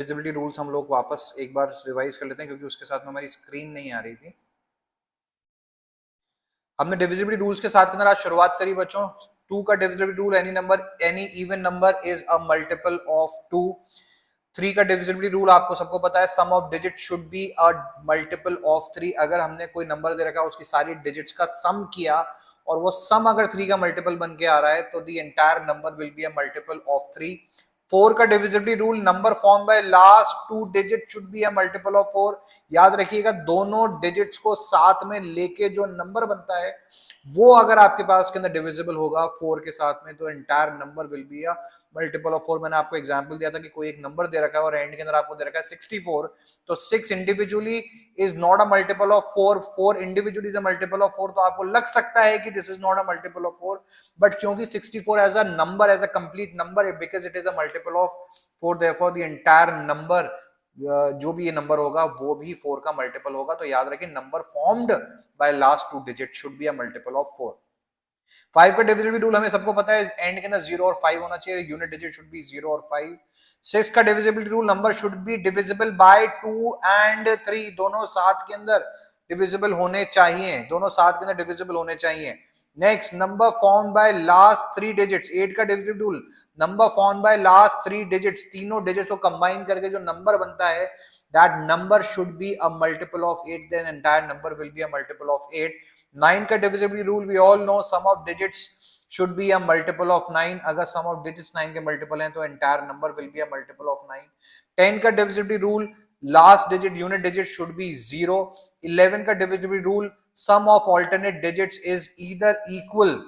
Divisibility rules हम लोग वापस एक बार रिवाइज कर लेते हैं क्योंकि उसके साथ में हमारी स्क्रीन नहीं आ रही थी। हमने डिविजिबिलिटी रूल्स के साथ के अंदर आज शुरुआत करी बच्चों। 2 का divisibility rule, any number any even number is a multiple of 2। 3 का डिविजिबिलिटी रूल आपको सबको पता है, sum of digit should be a multiple of 3। अगर हमने कोई नंबर दे रखा है उसकी सारी डिजिट्स का सम किया और वो सम अगर 3 का मल्टीपल बन के आ रहा है तो the entire number will be a multiple of 3। 4 का divisibility rule, number form by last 2 digit should be a multiple of 4। याद रखिएगा दोनों डिजिट्स को साथ में लेके जो नंबर बनता है वो अगर आपके पास के अंदर डिविजिबल होगा 4 के साथ में तो entire number will be a multiple of 4। मैंने आपको एग्जांपल दिया था कि कोई एक नंबर दे रखा है और एंड के अंदर आपको दे रखा है 64, तो 6 individually is not a multiple of 4, 4 individually is a multiple of 4। तो आपको लग सकता है कि this is not a multiple of 4, but क्योंकि 64 as a number, as a complete number, because it is a multiple of 4, therefore the entire number, जो भी ये नंबर होगा वो भी 4 का मल्टीपल होगा। तो याद रखें number formed by last 2 digit should be a multiple of 4। 5 का डिविजिबिलिटी रूल हमें सबको पता है, एंड के अंदर 0 और 5 होना चाहिए, यूनिट डिजिट शुड बी 0 और 5। 6 का divisibility rule, number should be divisible by 2 and 3, दोनों साथ के अंदर डिविजिबल होने चाहिए, दोनों साथ के अंदर डिविजिबल होने चाहिए। Next, number form by last 3 digits. 8 का divisibility rule, number form by last 3 digits, तीनों डिजिट्स को कंबाइन करके जो नंबर बनता है that number should be a multiple of 8, then entire number will be a multiple of 8. 9 का divisibility rule we all know, sum of digits should be a multiple of 9। अगर sum of digits 9 के multiple हैं तो entire number will be a multiple of 9। 10 का divisibility rule, last digit unit digit should be 0। 11 का divisibility rule, sum of alternate digits is either equal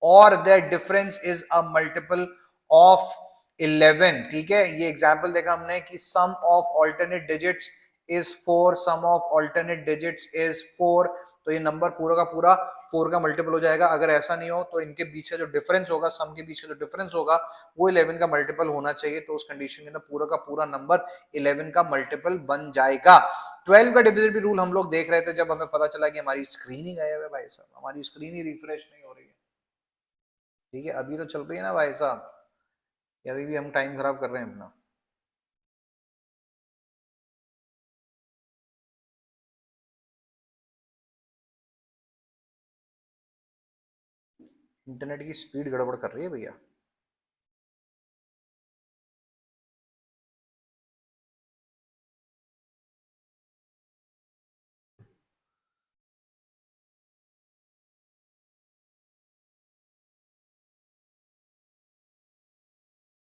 or their difference is a multiple of 11। ठीक है, ये example देखा हमने कि sum of alternate digits is 4, sum of alternate digits is 4, तो ये number पूरा का पूरा 4 का मल्टीपल हो जाएगा। अगर ऐसा नहीं हो तो इनके बीच का जो डिफरेंस होगा, सम के बीच का जो डिफरेंस होगा वो 11 का मल्टीपल होना चाहिए, तो उस कंडीशन के अंदर पूरा का पूरा नंबर 11 का मल्टीपल बन जाएगा। 12 का डिविजिबिलिटी रूल हम लोग देख रहे थे जब हमें पता चला कि हमारी स्क्रीन ही गायब है भाई साहब, हमारी स्क्रीन ही रिफ्रेश नहीं हो रही है। ठीक है, अभी तो चल रही है ना भाई साहब, या अभी भी हम टाइम खराब कर रहे हैं अपना? इंटरनेट की स्पीड गड़बड़ कर रही है भैया।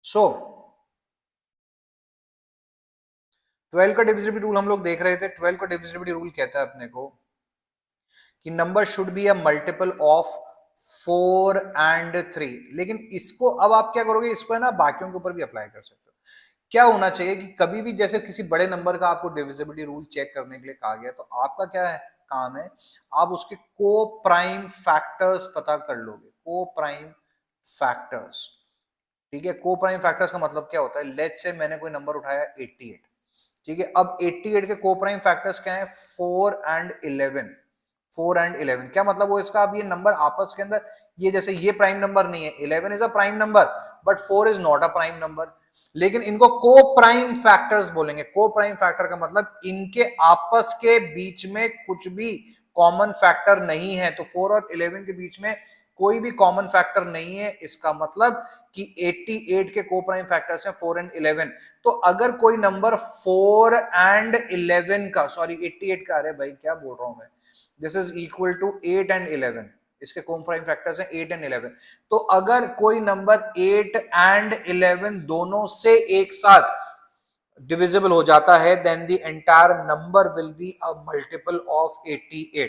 सो 12 का डिविजिबिलिटी रूल हम लोग देख रहे थे। 12 का डिविजिबिलिटी रूल कहता है अपने को कि number should be a multiple of 4 and 3। लेकिन इसको अब आप क्या करोगे, इसको है ना बाकियों के ऊपर भी अप्लाई कर सकते हो। क्या होना चाहिए कि कभी भी जैसे किसी बड़े नंबर का आपको डिविजिबिलिटी रूल चेक करने के लिए कहा गया तो आपका क्या है काम है, आप उसके को प्राइम फैक्टर्स पता कर लोगे। को प्राइम फैक्टर्स, ठीक है। को प्राइम फैक्टर्स का मतलब क्या होता है, लेट्स से मैंने कोई नंबर उठाया 88, ठीक है। अब 88 के को प्राइम फैक्टर्स क्या है, 4 एंड 11। 4 एंड 11 क्या मतलब वो इसका, अब ये नंबर आपस के अंदर, ये जैसे ये प्राइम नंबर नहीं है, 11 is a prime number but 4 is not a prime number, लेकिन इनको को प्राइम फैक्टर्स बोलेंगे। को प्राइम फैक्टर का मतलब इनके आपस के बीच में कुछ भी कॉमन फैक्टर नहीं है। तो 4 और 11 के बीच में कोई भी कॉमन फैक्टर नहीं है, इसका मतलब कि 88 के को प्राइम फैक्टर्स हैं 4 एंड 11। तो अगर कोई नंबर 4 एंड 11 का, सॉरी 88 का, अरे भाई क्या बोल रहा हूं मैं, this is equal to 8 and 11, इसके को प्राइम फैक्टर्स हैं 8 एंड 11। तो अगर कोई नंबर 8 एंड 11 दोनों से एक साथ डिविजिबल हो जाता है then the entire number will be a multiple of 88।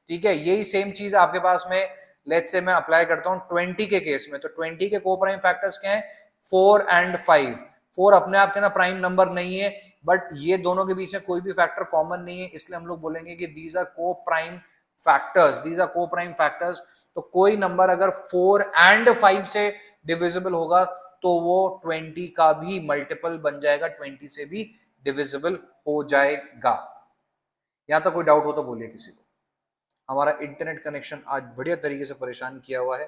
ठीक है, यही सेम चीज आपके पास में लेट्स से मैं अप्लाई करता हूं 20 के केस में। तो 20 के को प्राइम फैक्टर्स क्या है, 4 एंड 5। 4 अपने आप के ना प्राइम नंबर नहीं है, बट ये दोनों के बीच में कोई भी फैक्टर कॉमन नहीं है, इसलिए हम लोग बोलेंगे कि दीज आर को प्राइम फैक्टर्स, दीज आर को प्राइम फैक्टर्स। तो कोई नंबर अगर 4 एंड 5 से डिविजिबल होगा तो वो 20 का भी मल्टीपल बन जाएगा, 20 से भी डिविजिबल हो जाएगा। यहां तक कोई डाउट हो तो बोलिए किसी को। हमारा इंटरनेट कनेक्शन आज बढ़िया तरीके से परेशान किया हुआ है।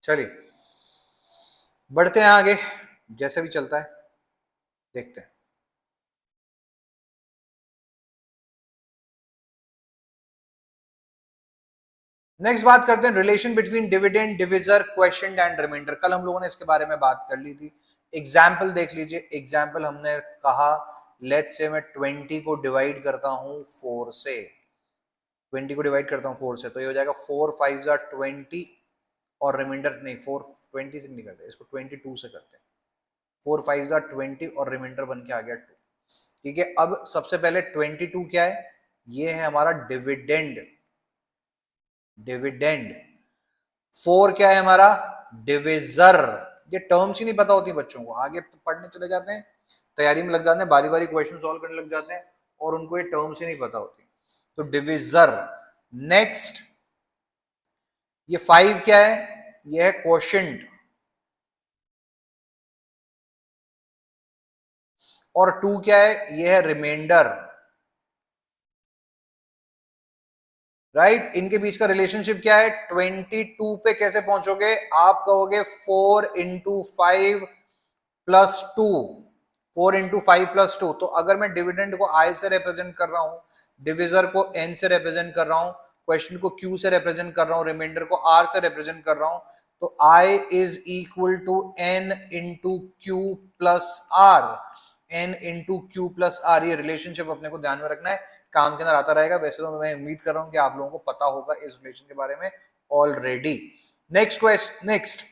चलिए बढ़ते हैं आगे, जैसे भी चलता है देखते हैं। नेक्स्ट बात करते हैं relation between dividend, divisor, question and remainder. कल हम लोगों ने इसके बारे में बात कर ली थी। एग्जाम्पल देख लीजिए। एग्जाम्पल हमने कहा लेट्स से मैं 20 को डिवाइड करता हूं 4 से, 20 को डिवाइड करता हूं 4 से, तो ये हो जाएगा 4 5 जा 20 और रिमाइंडर नहीं 4 20 से नहीं करते, इसको 22 से करते हैं। 4 5 जा 20 और रिमाइंडर बन के आ गया 2। ठीक है, अब सबसे पहले 22 क्या है, ये है हमारा डिविडेंड, डिविडेंड। 4 क्या है हमारा, डिविजर। ये टर्म्स ही नहीं पता होती बच्चों को, आगे तो पढ़ने चले जाते हैं, तैयारी में लग जाते हैं, बारी बारी क्वेश्चन सॉल्व करने लग जाते हैं और उनको ये टर्म्स ही नहीं पता होती। तो डिविजर। नेक्स्ट ये 5 क्या है, ये है क्वोशिएंट, और 2 क्या है, ये है रिमाइंडर। राइट, इनके बीच का रिलेशनशिप क्या है, 22 पे कैसे पहुंचोगे, आप कहोगे 4 इंटू 5 प्लस 2, 4 इंटू 5 प्लस 2। तो अगर मैं डिविडेंड को आई से रिप्रेजेंट कर रहा हूं, डिविजर को एन से रिप्रेजेंट कर रहा हूं, क्वेश्चन को क्यू से रिप्रेजेंट कर रहा हूं, रिमाइंडर को आर से रिप्रेजेंट कर रहा हूं, तो I is equal to N into Q plus R, N into Q plus R. ये रिलेशनशिप अपने को ध्यान में रखना है, काम के अंदर आता रहेगा। वैसे तो मैं उम्मीद कर रहा हूं कि आप लोगों को पता होगा इस रिलेशन के बारे में already. Next question, next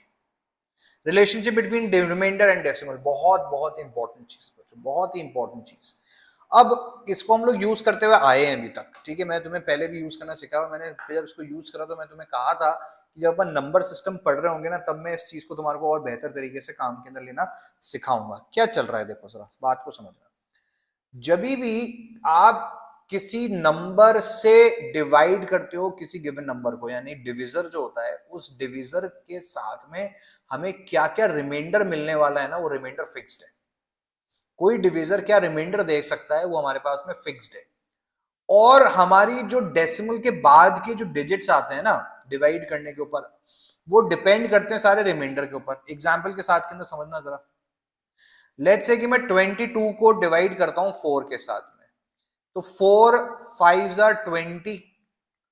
relationship between remainder and decimal, बहुत बहुत इंपॉर्टेंट चीज बच्चों, बहुत ही इंपॉर्टेंट चीज। अब इसको हम लोग यूज करते हुए आए हैं अभी तक, ठीक है, मैं तुम्हें पहले भी यूज करना सिखाया, मैंने जब इसको यूज करा तो मैं तुम्हें कहा था कि जब अपन नंबर सिस्टम पढ़ रहे होंगे ना, तब मैं इस चीज को तुम्हारे को और बेहतर तरीके से काम के अंदर लेना सिखाऊंगा। क्या चल रहा है देखो जरा, बात को समझना। जब भी आप किसी नंबर से डिवाइड करते हो किसी गिवन नंबर को, यानी डिविजर जो होता है, उस डिविजर के साथ में हमें क्या क्या रिमाइंडर मिलने वाला है ना, वो रिमाइंडर फिक्स्ड है। कोई डिविजर क्या रिमाइंडर दे सकता है, वो हमारे पास में फिक्स्ड है। और हमारी जो डेसिमल के बाद के जो डिजिट्स आते हैं ना डिवाइड करने के ऊपर, वो डिपेंड करते हैं सारे रिमाइंडर के ऊपर। एग्जाम्पल के साथ के अंदर समझना जरा। लेट्स से कि मैं 22 को डिवाइड करता हूं 4 के साथ में, तो 4 5 20,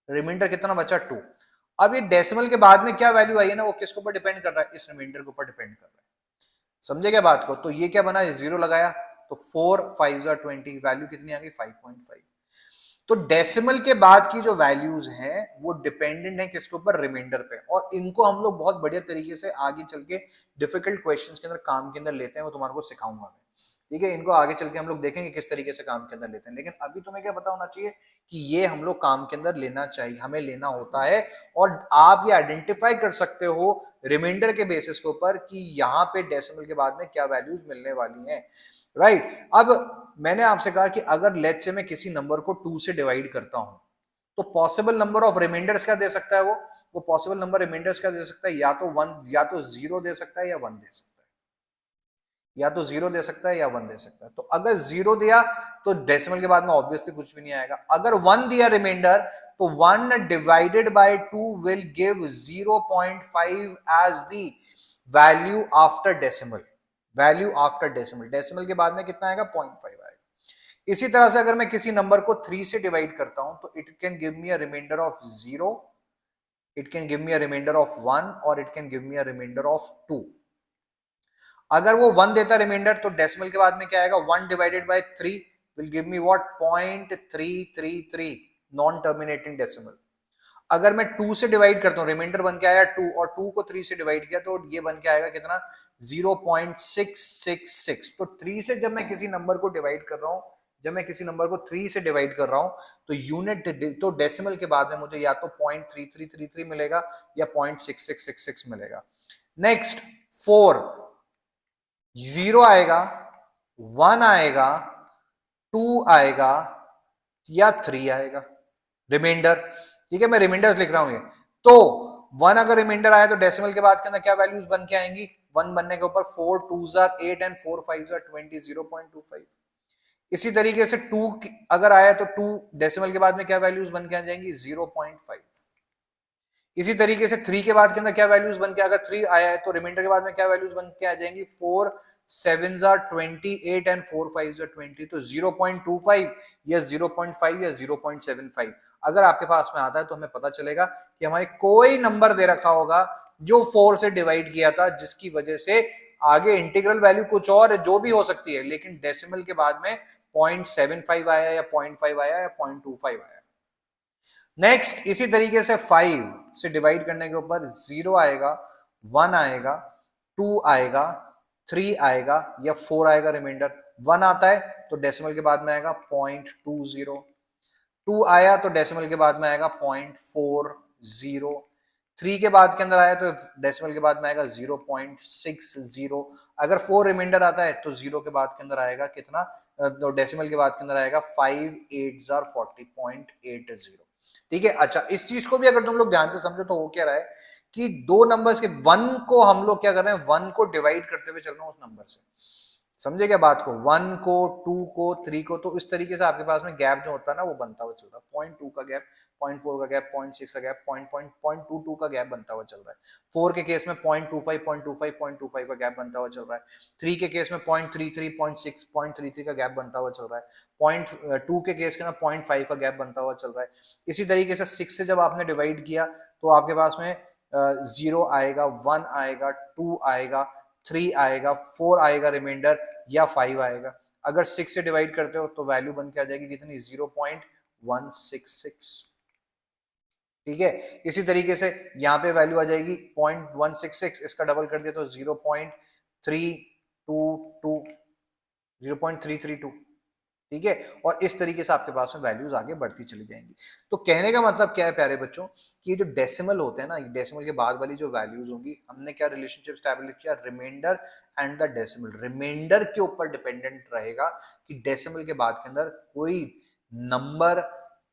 रिमाइंडर कितना बचा 2। अब ये डेसिमल के बाद में क्या वैल्यू आई है ना, वो किसके ऊपर डिपेंड कर रहा है, इस रिमाइंडर के ऊपर डिपेंड कर रहा है। समझे क्या बात को। तो ये क्या बना, 0 लगाया, तो 4 5 20, वैल्यू कितनी आ गई 5.5। तो डेसिमल के बाद की जो वैल्यूज हैं वो डिपेंडेंट है किसके ऊपर, रिमाइंडर पे। और इनको हम लोग बहुत बढ़िया तरीके से आगे चल के डिफिकल्ट क्वेश्चंस के अंदर काम के अंदर लेते हैं, वो तुम्हारे को सिखाऊंगा मैं। ठीक है, इनको आगे चल के हम लोग देखेंगे किस तरीके से काम के अंदर लेते हैं, लेकिन अभी तुम्हें क्या पता होना चाहिए कि ये हम लोग काम के अंदर लेना चाहिए, हमें लेना होता है। और आप ये आइडेंटिफाई कर सकते हो रिमाइंडर के बेसिस के ऊपर कि यहाँ पे डेसिमल के बाद में क्या वैल्यूज मिलने वाली हैं। राइट, अब मैंने आपसे कहा कि अगर लेट्स से मैं किसी नंबर को 2 से डिवाइड करता हूं, तो पॉसिबल नंबर ऑफ रिमाइंडर्स क्या दे सकता है, वो पॉसिबल नंबर रिमाइंडर्स क्या दे सकता है, या तो 1, या तो 0 दे सकता है, या 1 दे सकता है, या तो 0 दे सकता है या 1 दे सकता है। तो अगर 0 दिया तो डेसिमल के बाद में ऑब्वियसली कुछ भी नहीं आएगा। अगर 1 दिया रिमाइंडर, तो 1 divided by 2 will give 0.5 as the value after decimal, value after decimal. Decimal के बाद में कितना आएगा, 0.5 आएगा। इसी तरह से अगर मैं किसी नंबर को 3 से डिवाइड करता हूं, तो it can give me a remainder of 0, it can give me a remainder of 1, और it can give me a remainder of 2। अगर वो 1 देता रिमाइंडर, तो डेसिमल के बाद में क्या आएगा, 1 divided bye 3 will give me what, 0.333, non terminating decimal. अगर मैं 2 से डिवाइड करता हूं, रिमाइंडर बन के आया 2, और 2 को 3 से डिवाइड किया, तो ये बन के आएगा कितना, 0.666। तो 3 से जब मैं किसी नंबर को डिवाइड कर रहा हूं, जब मैं किसी नंबर को 3 से डिवाइड कर रहा हूं, तो यूनिट, तो डेसिमल के बाद में मुझे या तो 0.3333 मिलेगा या 0.6666 मिलेगा। नेक्स्ट 4, 0 आएगा, 1 आएगा, 2 आएगा, या 3 आएगा रिमाइंडर। ठीक है, मैं रिमाइंडर्स लिख रहा हूं ये। तो 1 अगर रिमाइंडर आया तो डेसिमल के बाद के अंदर क्या वैल्यूज बन के आएंगी, 1 बनने के ऊपर 4 2s are 8 and 4 5s are 20, 0.25। इसी तरीके से 2 अगर आया तो 2 डेसिमल के बाद में क्या वैल्यूज बन के आ जाएंगी, 0.5। इसी तरीके से 3 के बाद के अंदर क्या वैल्यूज बन के, अगर 3 आया है तो रिमाइंडर के बाद में क्या वैल्यूज बन के आ जाएंगी, 4 7s are 28 and 4 5s are 20, तो 0.25 या 0.5 या 0.75 अगर आपके पास में आता है तो हमें पता चलेगा कि हमारे कोई नंबर दे रखा होगा जो 4 से डिवाइड किया था, जिसकी वजह से आगे इंटीग्रल वैल्यू कुछ और जो भी हो सकती है, लेकिन डेसिमल के बाद में 0.75 आया या 0.5 आया या 0.25 आया। नेक्स्ट इसी तरीके से 5 से डिवाइड करने के ऊपर 0 आएगा, 1 आएगा, 2 आएगा, 3 आएगा या 4 आएगा रिमाइंडर। 1 आता है तो डेसिमल के बाद में आएगा 0.20, 2 आया तो डेसिमल के बाद में आएगा 0.40, 3 के बाद के अंदर आया तो डेसिमल के बाद में आएगा 0.60, अगर 4 रिमाइंडर आता है तो 0 के बाद के अंदर आएगा कितना, तो डेसिमल के बाद के अंदर आएगा 5 8s are 40.80। ठीक है, अच्छा इस चीज को भी अगर तुम लोग ध्यान से समझो तो हो क्या रहा है कि दो नंबर्स के 1 को हम लोग क्या कर रहे हैं, 1 को डिवाइड करते हुए चल रहे हैं उस नंबर से, समझे क्या बात को, 1 को, 2 को, 3 को, तो इस तरीके से आपके पास में गैप जो होता है ना वो बनता हुआ चल रहा है, 0.2 का गैप, 0.4 का गैप, 0.6 का गैप, 0.22 का गैप बनता हुआ चल रहा है। 4 के केस में 0.25 0.25 0.25 का गैप बनता हुआ चल रहा है। 3 के केस में 0.33 0.6 0.33 का गैप बनता हुआ चल रहा है। 0.2 के केस के में 0.5 का गैप बनता हुआ चल रहा है। इसी तरीके से 6 से जब आपने डिवाइड किया तो आपके पास में 0 आएगा, 1 आएगा, 2 आएगा, 3 आएगा, 4 आएगा रिमाइंडर या 5 आएगा। अगर 6 से डिवाइड करते हो तो वैल्यू बन के आ जाएगी कितनी, 0.166। ठीक है, इसी तरीके से यहाँ पे वैल्यू आ जाएगी 0.166, इसका डबल कर दिया तो 0.322, 0.332। ठीक है, और इस तरीके से आपके पास में वैल्यूज आगे बढ़ती चली जाएंगी। तो कहने का मतलब क्या है प्यारे बच्चों, कि ये जो डेसिमल होते हैं ना, डेसिमल के बाद वाली जो वैल्यूज होंगी, हमने क्या रिलेशनशिप स्टैब्लिश किया, remainder and the decimal, remainder के ऊपर डिपेंडेंट रहेगा कि डेसिमल के बाद के अंदर कोई नंबर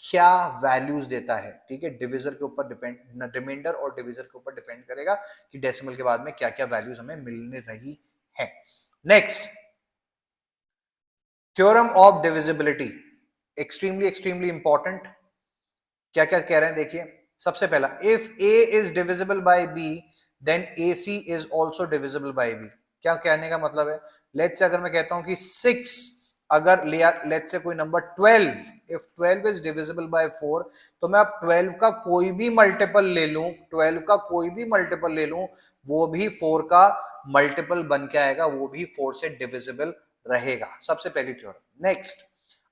क्या वैल्यूज देता है। ठीक है, डिविजर के ऊपर डिपेंड, रिमाइंडर और डिविजर के ऊपर डिपेंड करेगा कि डेसिमल के बाद में क्या क्या वैल्यूज हमें मिलने रही है। Next, theorem of divisibility, extremely important. क्या क्या कह रहे हैं देखिए, सबसे पहला, if A is divisible by B then A C is also divisible by B. क्या कहने का मतलब है, लेट्स से अगर मैं कहता हूं कि 6, अगर लेट्स से कोई number 12, if 12 is divisible bye 4, तो मैं अब 12 का कोई भी मल्टीपल ले लूं, 12 का कोई भी मल्टीपल ले लूं, वो भी 4 का मल्टीपल बन के आएगा, वो भी 4 से डिविजिबल रहेगा। सबसे पहली थ्योरम। नेक्स्ट,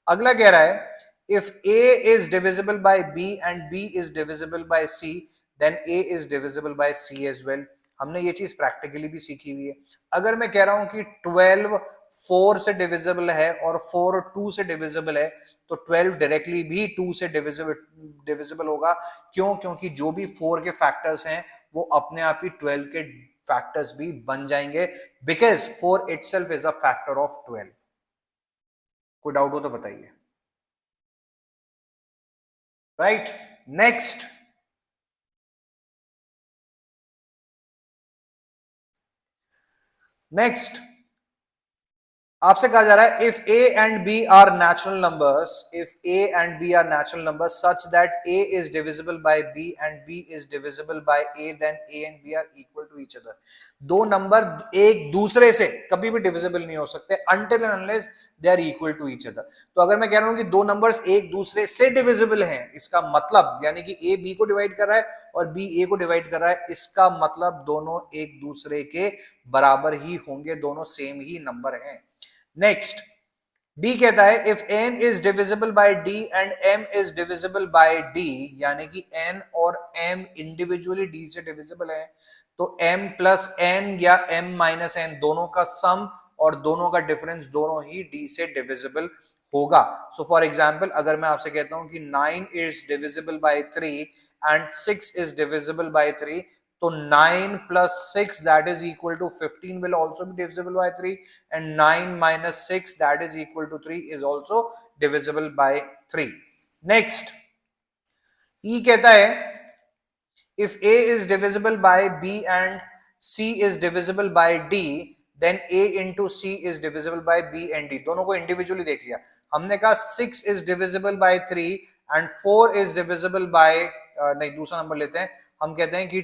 अगला कह रहा है, if a is divisible by b and b is divisible by c then a is divisible by c as well। हमने ये चीज प्रैक्टिकली भी सीखी हुई है। अगर मैं कह रहा हूं कि 12 4 से डिविजिबल है और 4 2 से डिविजिबल है, तो 12 डायरेक्टली भी 2 से डिविजिबल होगा। क्यों? क्योंकि जो भी 4 के फैक्टर्स हैं वो अपने आप ही 12 के फैक्टर्स भी बन जाएंगे, because 4 itself is a factor of 12। कोई डाउट हो तो बताइए। राइट, नेक्स्ट, आपसे कहा जा रहा है, if A and B are natural numbers, if A and B are natural numbers such that A is divisible by B and B is divisible by A, then A and B are equal to each other. दो number एक दूसरे से कभी भी divisible नहीं हो सकते until and unless they are equal to each other. तो अगर मैं कह रहा हूं कि दो नंबर्स एक दूसरे से डिविजिबल हैं, इसका मतलब यानी कि ए बी को डिवाइड कर रहा है और बी ए को डिवाइड कर रहा है, इसका मतलब दोनों एक दूसरे के बराबर ही होंगे, दोनों सेम ही नंबर हैं। नेक्स्ट, डी कहता है, if n is divisible bye d and m is divisible bye d, यानी कि n और m इंडिविजुअली d से डिविजिबल है, तो m प्लस n या m माइनस n दोनों का सम और दोनों का डिफरेंस दोनों ही d से डिविजिबल होगा। सो फॉर एग्जांपल, अगर मैं आपसे कहता हूं कि 9 is divisible bye 3 and 6 is divisible bye 3, तो 9 plus 6 that is equal to 15 will also be divisible by 3, and 9 minus 6 that is equal to 3 is also divisible by 3. Next, E कहता है, if A is divisible by B and C is divisible by D, then A into C is divisible by B and D। दोनों को individually देख लिया। हमने कहा 6 is divisible by 3 and 4 is divisible by नहीं दूसरा नंबर लेते हैं, हम कहते हैं कि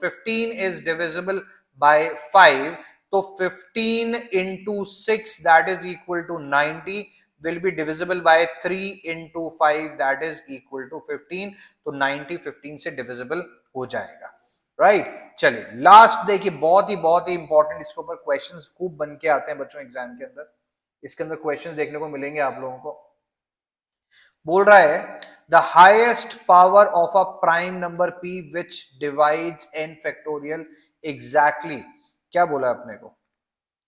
15 इज डिविजिबल बाय 5, तो 15 into 6 that is equal to 90 will be divisible by 3 into 5 that is equal to 15, तो 90 15 से divisible हो जाएगा, राइट चलिए लास्ट देखिए बहुत ही इंपॉर्टेंट, इसके ऊपर क्वेश्चंस खूब बन के आते हैं बच्चों एग्जाम के अंदर, इसके अंदर क्वेश्चंस देखने को मिलेंगे आप लोगों को। बोल रहा है the highest power of a prime number p which divides n factorial exactly, क्या बोला अपने को,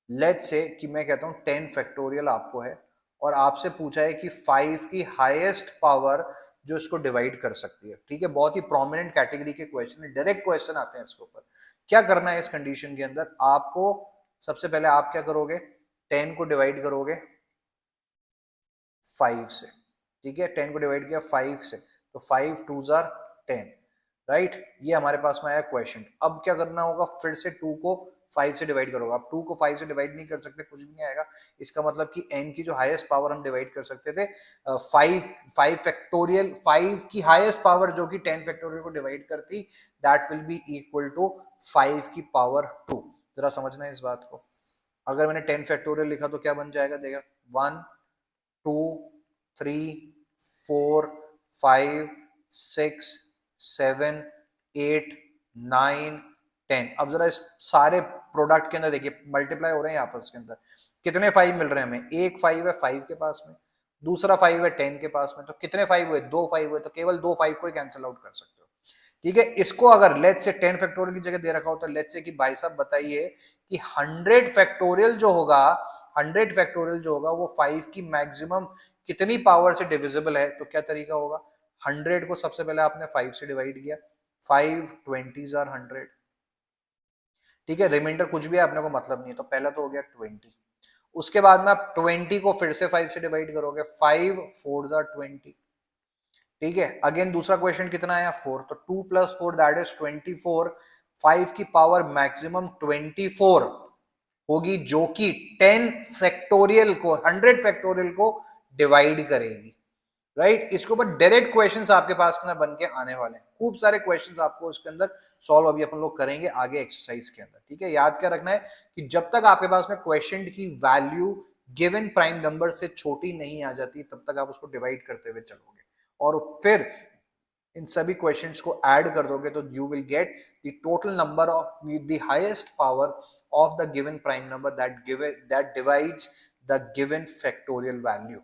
लेट्स से कि मैं कहता हूं 10 फैक्टोरियल आपको है और आपसे पूछा है कि 5 की हाईएस्ट पावर जो इसको डिवाइड कर सकती है, ठीक है, बहुत ही प्रोमिनेंट कैटेगरी के क्वेश्चन है, डायरेक्ट क्वेश्चन आते हैं इसके ऊपर। क्या करना है इस कंडीशन के अंदर, आपको सबसे पहले आप क्या करोगे, 10 को डिवाइड करोगे 5 से, ठीक है, 10 को डिवाइड किया 5 से, तो 5 2s are 10, राइट, ये हमारे पास में आया क्वेश्चन। अब क्या करना होगा, फिर से 2 को 5 से डिवाइड करोगे, आप 2 को 5 से डिवाइड नहीं कर सकते, कुछ भी नहीं आएगा, इसका मतलब कि n की जो हाईएस्ट पावर हम डिवाइड कर सकते थे 5 फैक्टोरियल, 5 की हाईएस्ट पावर जो कि 10 फैक्टोरियल को डिवाइड करती, that will be equal to 5 की पावर 2। जरा समझना है इस बात को, अगर मैंने 10 फैक्टोरियल लिखा तो क्या बन जाएगा, देखा 1 2 3 4 5 6 7 8 9 10। अब जरा इस सारे प्रोडक्ट के अंदर देखिए मल्टीप्लाई हो रहे हैं आपस के अंदर, कितने 5 मिल रहे हैं हमें, एक 5 है 5 के पास में, दूसरा 5 है 10 के पास में, तो कितने 5 हुए, 2 5 हुए, तो केवल 2 5 को ही कैंसिल आउट कर सकते हो, ठीक है। इसको अगर लेट्स से 10 फैक्टोरियल की जगह दे रखा हो तो लेट्स से कि भाई साहब बताइए कि 100 फैक्टोरियल जो होगा, 100 फैक्टोरियल जो होगा वो 5 की मैक्सिमम कितनी पावर से डिविजिबल है, तो क्या तरीका होगा, 100 को सबसे पहले आपने 5 से डिवाइड किया, 5 20s are 100, ठीक है, रिमाइंडर कुछ भी है अपने को मतलब नहीं है, तो पहला तो हो गया 20, उसके बाद में आप 20 को फिर से 5 से डिवाइड करोगे, 5 4s are 20, ठीक है, अगेन दूसरा क्वेश्चन कितना आया 4, तो 2 + 4 दैट इज 24, 5 की पावर मैक्सिमम 24 होगी जो कि 10 फैक्टोरियल को, 100 फैक्टोरियल को डिवाइड करेगी, राइट। इसके ऊपर डायरेक्ट क्वेश्चंस आपके पास ना बन के आने वाले हैं, खूब सारे क्वेश्चंस आपको उसके अंदर सॉल्व अभी अपन लोग करेंगे आगे एक्सरसाइज के अंदर, ठीक है। याद क्या रखना है कि जब तक आपके पास में क्वेश्चन की वैल्यू गिवन प्राइम नंबर से छोटी नहीं आ जाती तब तक आप उसको डिवाइड करते हुए चलोगे, और फिर इन सभी क्वेश्चंस को ऐड कर दोगे तो you will get the total number of the highest power of the given prime number that divides the given factorial value.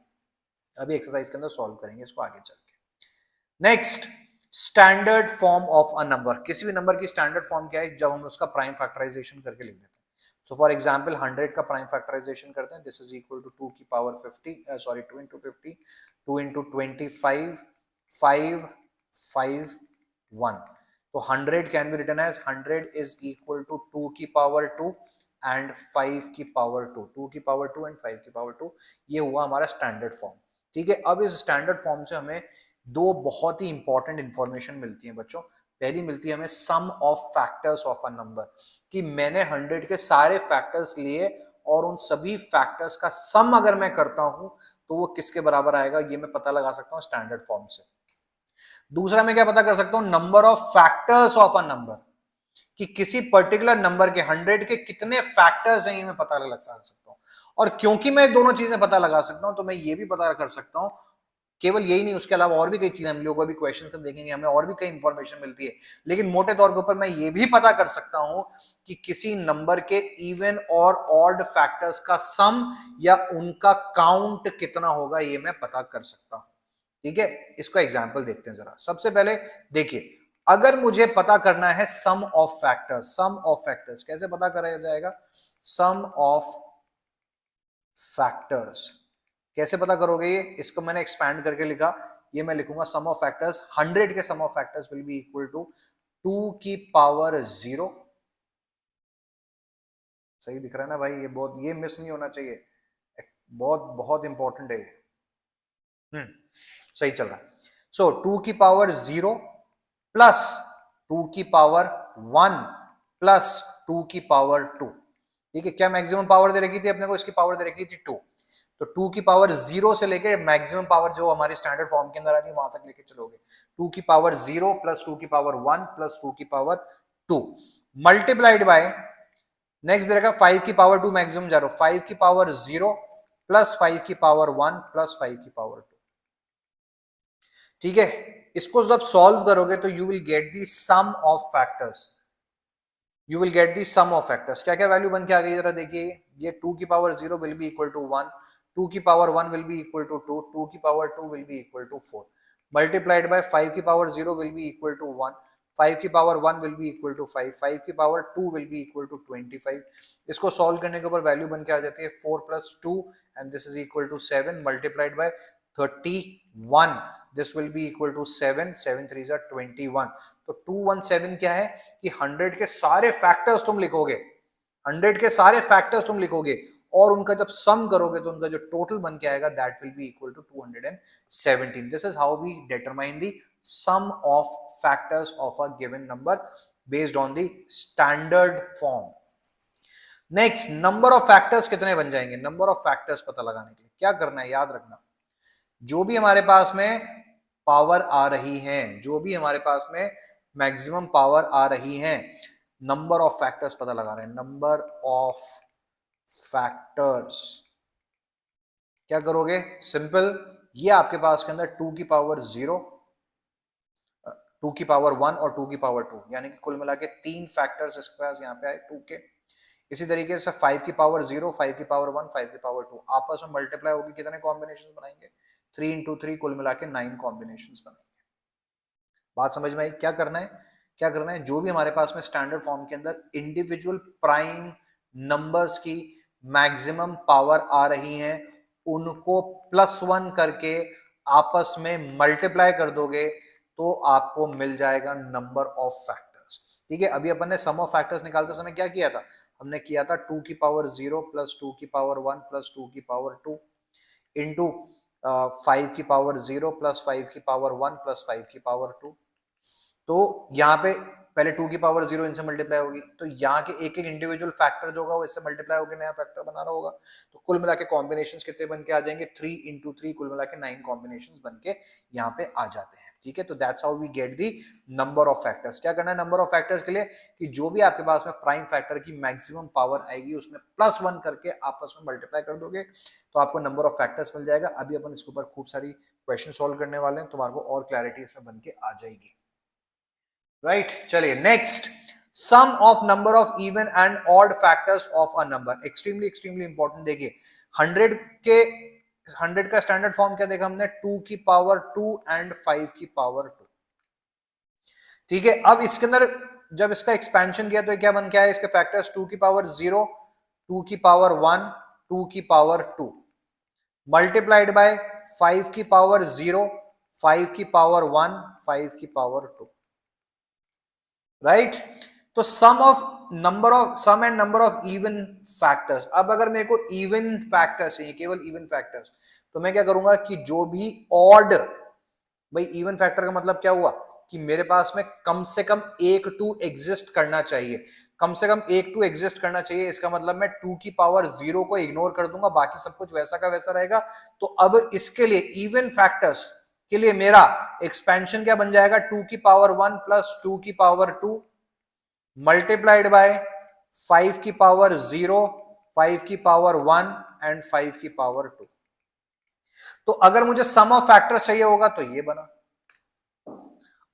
अभी एक्सरसाइज के अंदर सॉल्व करेंगे इसको आगे चल के। Next, standard form of a number, किसी भी नंबर की स्टैंडर्ड फॉर्म क्या है, जब हम उसका प्राइम फैक्टराइजेशन करके लिख देते हैं। सो फॉर एग्जांपल 100 का प्राइम फैक्टराइजेशन करते हैं, दिस इज इक्वल टू 2 की पावर 50, सॉरी 2 into 50, 2 into 25, 5 5 1, तो 100 can be written as 100 is equal to 2 की पावर 2 एंड 5 की पावर 2, 2 की पावर 2 एंड 5 की पावर 2, ये हुआ हमारा स्टैंडर्ड फॉर्म, ठीक है। अब इस स्टैंडर्ड फॉर्म से हमें दो बहुत ही इंपॉर्टेंट इंफॉर्मेशन मिलती है बच्चों। पहली मिलती है हमें sum of factors of a number, कि मैंने 100 के सारे फैक्टर्स लिए और उन सभी फैक्टर्स का सम अगर मैं करता हूं तो वो किसके बराबर आएगा, ये मैं पता लगा सकता हूं स्टैंडर्ड फॉर्म से। दूसरा मैं क्या पता कर सकता हूं, number of factors of a number, कि किसी पर्टिकुलर नंबर के 100 के कितने फैक्टर्स हैं ये मैं पता लगा सकता हूं। और क्योंकि मैं दोनों चीजें पता लगा सकता हूं तो मैं ये भी पता कर सकता हूं, केवल यही नहीं उसके अलावा और भी कई चीजें हम लोग अभी क्वेश्चन कर देखेंगे, हमें और भी कई इंफॉर्मेशन मिलती है, लेकिन मोटे तौर के ऊपर मैं ये भी पता कर सकता हूं कि किसी नंबर के इवन और ऑड फैक्टर्स का सम या उनका काउंट कितना होगा ये मैं पता कर सकता हूं, ठीक है। इसको एग्जांपल देखते हैं जरा। सबसे पहले देखिए, अगर मुझे पता करना है sum of factors, sum of factors कैसे पता कराया जाएगा, सम ऑफ फैक्टर्स कैसे पता करोगे ये, इसको मैंने एक्सपैंड करके लिखा, ये मैं लिखूंगा सम ऑफ फैक्टर्स, 100 के sum of factors will be equal to 2 की पावर 0, सही दिख रहा है ना भाई, ये बहुत, ये मिस नहीं होना चाहिए, बहुत बहुत इंपॉर्टेंट है ये। सही चल रहा है। सो 2 की पावर 0 प्लस 2 की पावर 1 प्लस 2 की पावर 2, ठीक है। क्या मैक्सिमम पावर दे रखी थी अपने को, इसकी पावर दे रखी थी 2, तो 2 की पावर 0 से लेके मैक्सिमम पावर जो हमारी स्टैंडर्ड फॉर्म के अंदर आ रही है वहां तक लेके चलोगे। 2 की पावर 0 प्लस 2 की पावर 1 प्लस 2 की पावर 2 मल्टीप्लाइड बाय नेक्स्ट दे रहेगा 5 की पावर 2 मैक्सिमम जा रहा हूं 5 की पावर 0 प्लस 5 की पावर 1 प्लस 5 की पावर 2। ठीक है, इसको जब सॉल्व करोगे तो you will get the sum of factors, you will get the sum of factors. क्या क्या वैल्यू बन के आ गई जरा देखिए, ये 2 की power 0 will be equal to 1, 2 की power 1 will be equal to 2, 2 की power 2 will be equal to 4 multiplied by 5 की power 0 will be equal to 1, 5 की power 1 will be equal to 5, 5 की power 2 will be equal to 25। इसको solve करने के ऊपर value बन के आ जाती है 4 plus 2 and this is equal to 7 multiplied by 31, this will be equal to 7, 7 3 जा 21। तो 217 क्या है कि 100 के सारे फैक्टर्स तुम लिखोगे, 100 के सारे फैक्टर्स तुम लिखोगे और उनका जब सम करोगे तो उनका जो टोटल बन के आएगा that will be equal to 217। This is how we determine the sum of factors of a given number based on the standard form. Next, number of factors कितने बन जाएंगे? नंबर ऑफ फैक्टर्स पता लगाने के लिए क्या करना है, याद रखना, जो भी हमारे पास में पावर आ रही है, जो भी हमारे पास में मैक्सिमम पावर आ रही है, नंबर ऑफ फैक्टर्स पता लगा रहे हैं। नंबर ऑफ फैक्टर्स क्या करोगे? सिंपल, ये आपके पास के अंदर 2 की पावर 0, 2 की पावर 1 और 2 की पावर 2, यानी कि कुल मिला के 3 फैक्टर्स इसके पास यहाँ पे आए 2 के। इसी तरीके से 5 की पावर 0, 5 की पावर 1, 5 की पावर 2 आपस में मल्टीप्लाई होगी, कितने कॉम्बिनेशन बनाएंगे? 3 इंटू 3, कुल मिला के 9 कॉम्बिनेशन बनाएंगे। बात समझ में आई? क्या करना है, क्या करना है, जो भी हमारे पास में स्टैंडर्ड फॉर्म के अंदर इंडिविजुअल प्राइम नंबर्स की मैक्सिमम पावर आ रही हैं उनको +1 करके आपस में मल्टीप्लाई कर दोगे तो आपको मिल जाएगा नंबर ऑफ फैक्टर्स। ठीक है, अभी अपन ने सम ऑफ फैक्टर्स निकालते समय क्या किया था? हमने किया था 2 की पावर 0 प्लस 2 की पावर 1 प्लस 2 की पावर 2 इंटू 5 की पावर 0 प्लस 5 की पावर 1 प्लस 5 की पावर 2। तो यहाँ पे पहले 2 की पावर 0 इनसे मल्टीप्लाई होगी, तो यहाँ के एक एक इंडिविजुअल फैक्टर जो होगा वो इससे मल्टीप्लाई होकर नया फैक्टर बना रहा होगा। तो कुल मिला के कॉम्बिनेशंस कितने बन के आ जाएंगे? 3 इंटू 3, कुल मिला के 9 कॉम्बिनेशंस बन के यहाँ पे आ जाते हैं। ठीक है, तो that's how we get the number of factors. क्या करना है नंबर ऑफ फैक्टर्स के लिए कि जो भी आपके पास में प्राइम फैक्टर की मैक्सिमम पावर आएगी उसमें +1 करके आपस में मल्टीप्लाई कर दोगे तो आपको नंबर ऑफ फैक्टर्स मिल जाएगा। अभी अपन इसके ऊपर खूब सारी क्वेश्चन सॉल्व करने वाले हैं, तुम्हारे को और क्लैरिटी इसमें बन के आ जाएगी। राइट, चलिए next, sum of number of even and odd factors of a number. Extremely extremely important. देखिए 100 का स्टैंडर्ड फॉर्म क्या देखा हमने? 2 की पावर 2 एंड 5 की पावर 2। ठीक है, अब इसके अंदर जब इसका एक्सपेंशन किया तो क्या बन के आया? इसके फैक्टर्स 2 की पावर 0, 2 की पावर 1, 2 की पावर 2 मल्टीप्लाइड बाय 5 की पावर 0, 5 की पावर 1, 5 की पावर 2। राइट, तो sum and number of even factors. अब अगर मेरे को इवन फैक्टर्स चाहिए, केवल इवन फैक्टर्स, तो मैं क्या करूंगा कि जो भी ऑड, भाई इवन फैक्टर का मतलब क्या हुआ कि मेरे पास में कम से कम एक 2 एग्जिस्ट करना चाहिए, कम से कम एक 2 एग्जिस्ट करना चाहिए। इसका मतलब मैं 2 की पावर 0 को इग्नोर कर दूंगा, बाकी सब कुछ वैसा का वैसा रहेगा। तो अब इसके लिए इवन फैक्टर्स के लिए मेरा एक्सपेंशन क्या बन जाएगा? 2 की पावर 1 प्लस 2 की पावर 2 मल्टीप्लाइड बाय 5 की पावर 0, 5 की पावर 1 एंड 5 की पावर 2। तो अगर मुझे सम ऑफ फैक्टर्स चाहिए होगा तो ये बना,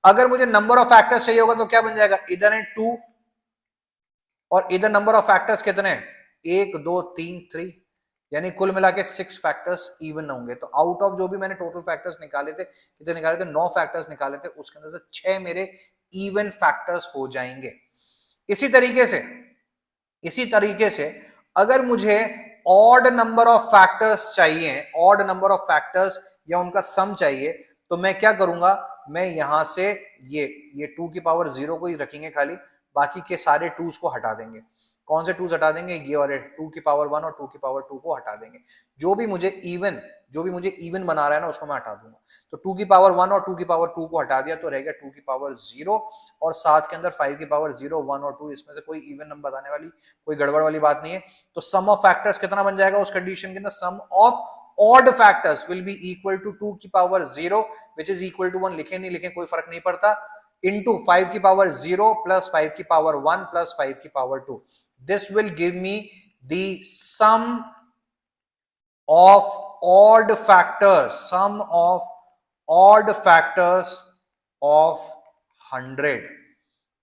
अगर मुझे नंबर ऑफ फैक्टर्स चाहिए होगा तो क्या बन जाएगा? इधर है 2 और इधर नंबर ऑफ फैक्टर्स कितने हैं? 1 2 3 3, यानी कुल मिला के 6 फैक्टर्स इवन होंगे। तो आउट ऑफ जो भी मैंने टोटल फैक्टर्स निकाले थे, कितने निकाले थे? 9 फैक्टर्स निकाले थे, उसके अंदर से 6 मेरे इवन फैक्टर्स हो जाएंगे। इसी तरीके से अगर मुझे ऑड नंबर ऑफ फैक्टर्स चाहिए, ऑड नंबर ऑफ फैक्टर्स या उनका सम चाहिए, तो मैं क्या करूंगा? मैं यहां से ये 2 की पावर 0 को ही रखेंगे खाली, बाकी के सारे 2s को हटा देंगे। कौन से टूज हटा देंगे, ये वाले 2 की पावर 1 और 2 की पावर 2 को हटा देंगे। जो भी मुझे इवन बना रहा है ना उसको मैं हटा दूंगा। तो 2 की पावर 1 और 2 की पावर 2 को हटा दिया तो रह गया 2 की पावर 0 और 7 के अंदर 5 की पावर 0, 1 और 2, इसमें से कोई इवन नंबर आने वाली कोई गड़बड़ वाली बात नहीं है। तो सम ऑफ फैक्टर्स कितना बन जाएगा उस कंडीशन के अंदर, sum of odd factors will be equal to 2 की power 0 which is equal to 1, लिखे नहीं लिखे कोई फर्क नहीं पड़ता, into 5 की पावर 0 plus 5 की पावर 1 plus 5 की power 2. This will give me the sum of odd factors, sum of odd factors of 100.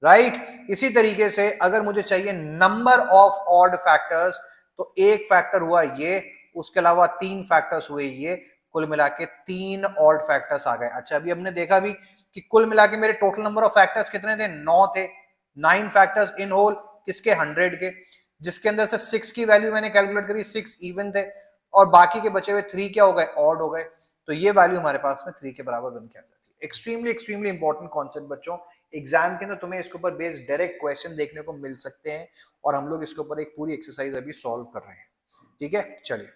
Right इसी तरीके से अगर मुझे चाहिए नंबर ऑफ ऑड फैक्टर्स, तो एक फैक्टर हुआ ये, उसके अलावा 3 फैक्टर्स हुए ये, कुल मिला के 3 ऑड फैक्टर्स आ गए। अच्छा अभी हमने देखा भी कि कुल मिला के मेरे टोटल नंबर ऑफ फैक्टर्स कितने थे, 9 थे, 9 फैक्टर्स इन होल, किसके, 100 के, जिसके अंदर से 6 की वैल्यू मैंने कैलकुलेट करी, 6 इवन थे और बाकी के बचे हुए 3 क्या हो गए, ऑड हो गए। तो ये वैल्यू हमारे पास में 3 के बराबर बन के आ जाती है। एक्सट्रीमली इंपॉर्टेंट कॉन्सेप्ट बच्चों, एग्जाम के अंदर तुम्हें इसके ऊपर बेस्ड डायरेक्ट क्वेश्चन देखने को मिल सकते हैं और हम लोग इसके ऊपर एक पूरी एक्सरसाइज अभी सॉल्व कर रहे हैं। ठीक है चलिए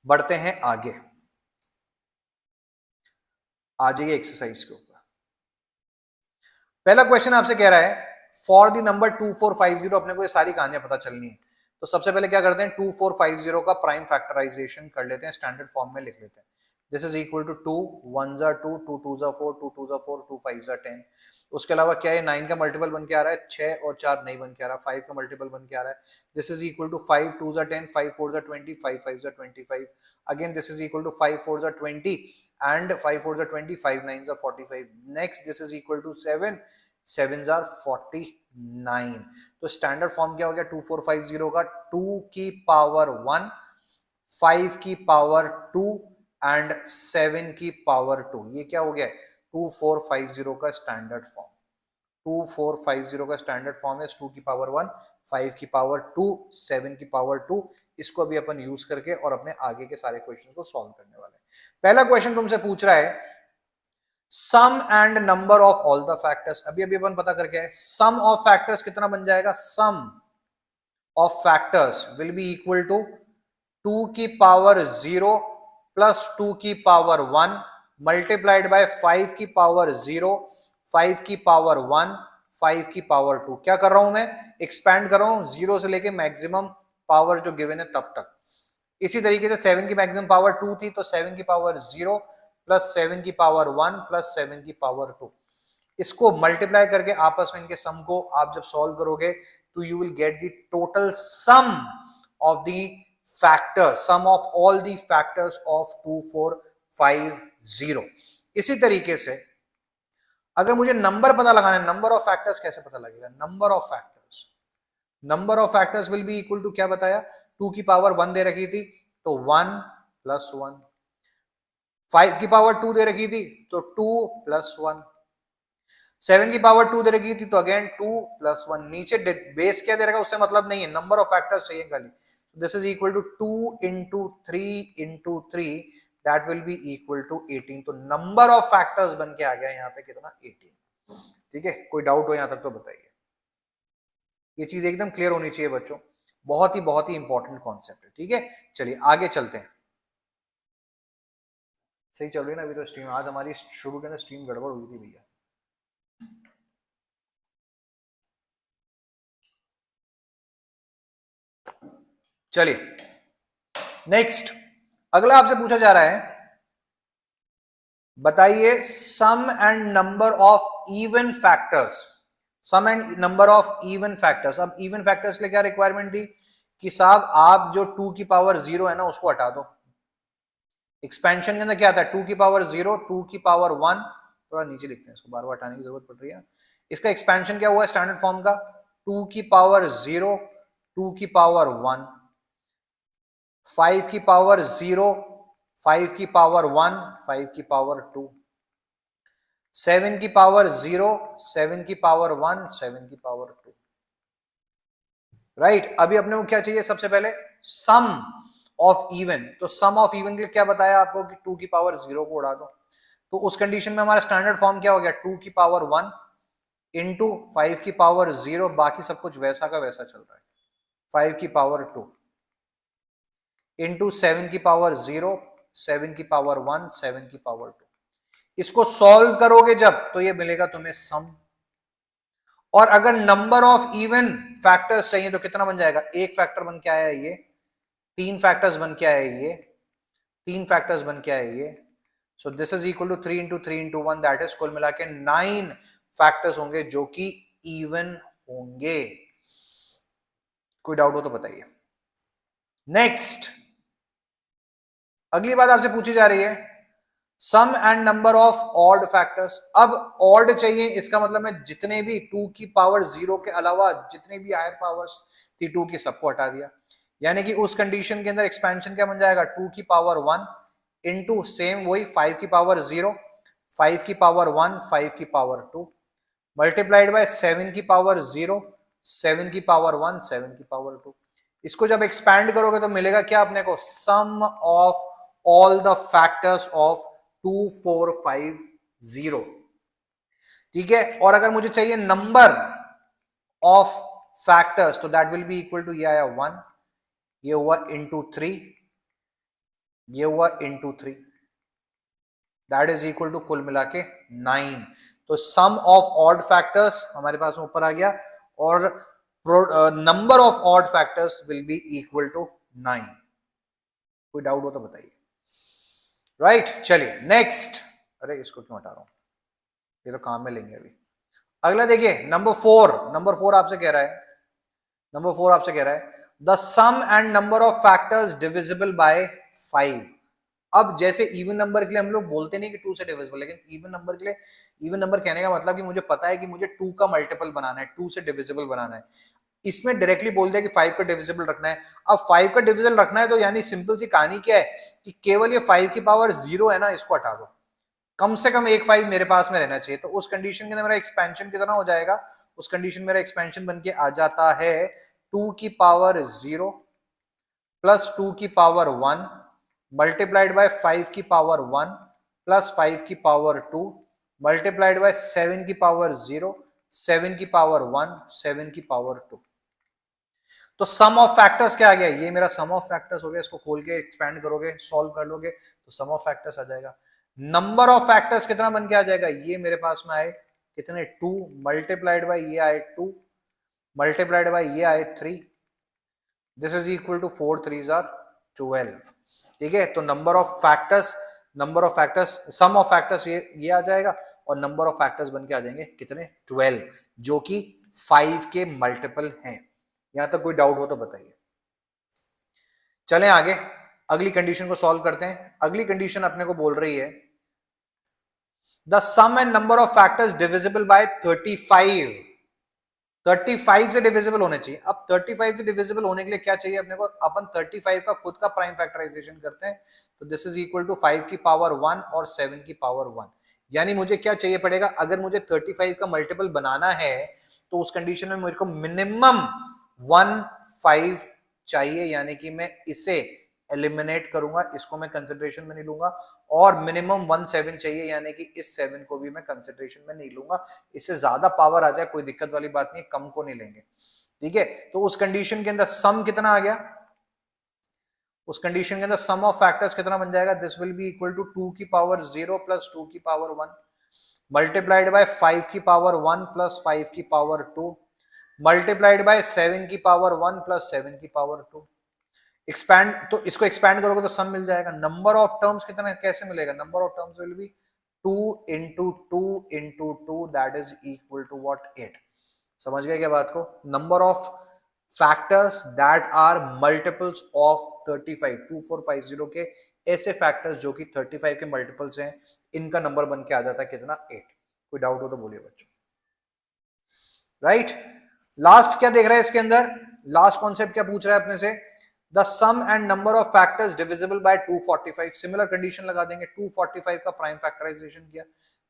बढ़ते हैं आगे, आ जाइए एक्सरसाइज के ऊपर। पहला क्वेश्चन आपसे कह रहा है फॉर द नंबर 2450, अपने को ये सारी कहानियां पता चलनी है। तो सबसे पहले क्या करते हैं, 2450 का प्राइम फैक्टराइजेशन कर लेते हैं, स्टैंडर्ड फॉर्म में लिख लेते हैं। This is equal to 2 1 2 2 2 4 2 2 4 2 5 10। उसके अलावा क्या है, 9 का मल्टीपल बन के आ रहा है, 6 और 4 नहीं बन के आ रहा, 5 का मल्टीपल बन के आ रहा है। This is equal to 5 2 10, 5 4 20, 5 5 25। Again this is equal to 5 4 20 and 5 4 20, 5 9 45। Next this is equal to 7 7 49। तो स्टैंडर्ड फॉर्म क्या हो गया 2450 का, 2 की पावर 1, 5 की पावर 2 एंड 7 की पावर 2। ये क्या हो गया 2450 का स्टैंडर्ड फॉर्म। 2450 का स्टैंडर्ड फॉर्म है 2 की पावर 1, 5 की पावर 2, 7 की पावर 2। इसको अभी अपन यूज करके और अपने आगे के सारे क्वेश्चन को सॉल्व करने वाले हैं। पहला क्वेश्चन तुमसे पूछ रहा है sum and number of all the factors. अभी अपन पता करके आए, सम ऑफ फैक्टर्स कितना बन जाएगा, sum of factors will be equal to 2 की पावर 0 प्लस 2 की पावर 1 मल्टीप्लाइड बाय 5 की पावर 0, 5 की पावर 1, 5 की पावर 2। क्या कर रहा हूं मैं, एक्सपैंड कर रहा हूं 0 से लेके मैक्सिमम पावर जो गिवन है तब तक। इसी तरीके से 7 की मैक्सिमम पावर 2 थी, तो 7 की पावर 0 प्लस 7 की पावर 1 प्लस 7 की पावर 2। इसको मल्टीप्लाई करके आपस में इनके सम को आप जब सॉल्व करोगे तो you will get the total sum of the factors, sum of all the factors of 2450। इसी तरीके से अगर मुझे नंबर पता लगाना है, नंबर ऑफ फैक्टर्स कैसे पता लगेगा, number of factors will be equal to क्या बताया, 2 की पावर 1 दे रखी थी तो 1 प्लस 1, 5 की पावर 2 दे रखी थी तो 2 प्लस 1, 7 की पावर 2 दे रखी थी तो अगेन 2 प्लस 1। नीचे बेस क्या दे रखा उससे मतलब नहीं है, नंबर ऑफ फैक्टर्स चाहिए खाली। This is equal to 2 into 3 into 3, that will be equal to 18। तो नंबर ऑफ फैक्टर्स बन के आ गया यहाँ पे कितना, 18। ठीक है, कोई डाउट हो यहां तक तो बताइए। ये चीज एकदम क्लियर होनी चाहिए बच्चों, बहुत ही इंपॉर्टेंट कॉन्सेप्ट है। ठीक है चलिए आगे चलते हैं। सही चल रही है ना अभी तो स्ट्रीम, आज हमारी शुरू के अंदर स्ट्रीम गड़बड़ हुई थी भैया। चलिए नेक्स्ट, अगला आपसे पूछा जा रहा है, बताइए sum and number of even factors, sum and number of even factors. अब इवन फैक्टर्स के लिए क्या रिक्वायरमेंट थी कि साहब आप जो 2 की पावर 0 है ना उसको हटा दो। एक्सपेंशन के अंदर क्या था, 2 की पावर 0, 2 की पावर 1, थोड़ा नीचे लिखते हैं इसको, बार बार हटाने की जरूरत पड़ रही है। इसका एक्सपेंशन क्या हुआ है स्टैंडर्ड फॉर्म का, 2 की पावर 0, 2 की पावर 1, 5 की पावर 0, 5 की पावर 1, 5 की पावर 2, 7 की पावर 0, 7 की पावर 1, 7 की पावर 2। राइट अभी अपने को क्या चाहिए, सबसे पहले सम ऑफ इवन। तो सम ऑफ इवन के लिए क्या बताया आपको कि 2 की पावर 0 को उड़ा दो। तो उस कंडीशन में हमारा स्टैंडर्ड फॉर्म क्या हो गया, 2 की पावर 1 इंटू 5 की पावर 0, बाकी सब कुछ वैसा का वैसा चल रहा है। 5 की पावर 2 इंटू 7 की पावर 0, 7 की पावर 1, 7 की पावर 2। इसको सॉल्व करोगे जब तो ये मिलेगा तुम्हें सम। और अगर नंबर ऑफ इवन फैक्टर्स चाहिए तो कितना बन जाएगा, एक फैक्टर बन के आया ये, तीन फैक्टर्स बन के आए ये, तीन फैक्टर्स बन के आए ये। So this is equal to 3 into 3 into 1, that is कुल मिला के 9 फैक्टर्स होंगे जो कि इवन होंगे। कोई डाउट हो तो बताइए। नेक्स्ट, अगली बात आपसे पूछी जा रही है sum and number of odd factors. अब ऑड चाहिए, इसका मतलब मैं जितने भी 2 की पावर 0 के अलावा जितने भी हायर पावर्स थी 2 की सबको हटा दिया। यानी कि उस कंडीशन के अंदर एक्सपेंशन क्या बन जाएगा, 2 की पावर 1 इंटू सेम वही 5 की पावर 0, 5 की पावर 1, 5 की पावर 2 मल्टीप्लाइड बाय 7 की पावर 0, 7 की पावर 1, 7 की पावर 2। इसको जब एक्सपैंड करोगे तो मिलेगा क्या अपने को, sum of all the factors of 2, 4, 5, 0। ठीक है, और अगर मुझे चाहिए नंबर ऑफ फैक्टर्स तो that will be equal to, ये आया 1, ये हुआ इंटू 3, ये हुआ into 3, that is equal to कुल मिला के 9। तो सम ऑफ ऑड फैक्टर्स हमारे पास में ऊपर आ गया और number of odd factors will be equal to 9। कोई डाउट हो तो बताइए। राइट, चलिए नेक्स्ट। अरे इसको क्यों हटा रहा हूं, ये तो काम में लेंगे अभी। अगला देखिए नंबर 4। नंबर 4 आपसे कह रहा है, नंबर 4 आपसे कह रहा है the sum and number of factors divisible by 5। अब जैसे इवन नंबर के लिए हम लोग बोलते नहीं कि 2 से डिविजिबल, लेकिन इवन नंबर के लिए, इवन नंबर कहने का मतलब कि मुझे पता है कि मुझे 2 का मल्टीपल बनाना है, 2 से डिविजिबल बनाना है। इसमें डायरेक्टली बोल दिया कि 5 का डिविजिबल रखना है। अब 5 का डिविजिबल रखना है तो यानी सिंपल सी कहानी क्या है कि केवल ये 5 की पावर 0 है ना, इसको हटा दो। कम से कम एक 5 मेरे पास में रहना चाहिए। तो उस कंडीशन के अंदर मेरा एक्सपेंशन कितना हो जाएगा, उस कंडीशन में मेरा एक्सपेंशन बन के आ जाता है 2 की पावर 0 प्लस 2 की पावर 1 मल्टीप्लाइड बाय 5 की पावर 1 प्लस 5 की पावर 2 मल्टीप्लाइड बाय 7 की पावर 0, 7 की पावर 1, 7 की पावर 2। तो सम ऑफ फैक्टर्स क्या आ गया, ये मेरा सम ऑफ फैक्टर्स हो गया। इसको खोल के एक्सपैंड करोगे, सॉल्व कर लोगे तो सम ऑफ फैक्टर्स आ जाएगा। नंबर ऑफ फैक्टर्स कितना बन के आ जाएगा, ये मेरे पास में आए कितने, 2 मल्टीप्लाइड बाय ये आए 2 मल्टीप्लाइड बाय ये आए 3, this is equal to 4 3s are 12। ठीक है, तो number of factors, number of factors, sum of factors ये आ जाएगा और नंबर ऑफ फैक्टर्स बन के आ जाएंगे कितने, 12, जो कि 5 के मल्टीपल हैं। यहां तक कोई डाउट हो तो बताइए। चलें आगे, अगली कंडीशन को सॉल्व करते हैं। अगली कंडीशन अपने को बोल रही है the sum and number of factors divisible by 35। 35 से डिविजिबल होने चाहिए। अब 35 से डिविजिबल होने के लिए क्या चाहिए अपने को, अपन 35 का खुद का प्राइम फैक्टराइजेशन करते हैं। तो दिस इज इक्वल टू 5 की पावर 1 और 7 की पावर 1। यानी मुझे क्या चाहिए पड़ेगा, अगर मुझे 35 का मल्टीपल बनाना है तो उस कंडीशन में मुझे को मिनिमम 1 5 चाहिए, यानी कि मैं इसे एलिमिनेट करूंगा, इसको मैं कंसिडरेशन में नहीं लूंगा। और मिनिमम 1 7 चाहिए, यानी कि इस 7 को भी मैं कंसिडरेशन में नहीं लूंगा। इससे ज्यादा पावर आ जाए कोई दिक्कत वाली बात नहीं, कम को नहीं लेंगे। ठीक है, तो उस कंडीशन के अंदर सम कितना आ गया, उस कंडीशन के अंदर सम ऑफ फैक्टर्स कितना बन जाएगा, this will be equal to 2 की पावर 0 प्लस 2 की पावर 1 मल्टीप्लाइड बाय 5 की पावर 1 प्लस 5 की पावर 2 मल्टीप्लाइड बाय 7 की पावर 1 प्लस 7 की पावर 2। एक्सपैंड, तो इसको एक्सपैंड करोगे तो सम मिल जाएगा। नंबर ऑफ टर्म्स कितना कैसे मिलेगा, number of terms will be 2 into 2 into 2, that is equal to what, 8। समझ गए क्या बात को, number of factors that are multiples of 35, 2450 के ऐसे फैक्टर्स जो कि 35 के मल्टीपल्स हैं, इनका नंबर बन के आ जाता है कितना, 8। कोई डाउट हो तो बोलिए बच्चों। राइट, लास्ट क्या देख रहा है इसके अंदर, लास्ट कॉन्सेप्ट क्या पूछ रहा है अपने से, the sum and number of factors divisible by 245। Similar condition लगा देंगे, 245 का प्राइम फैक्टराइजेशन किया,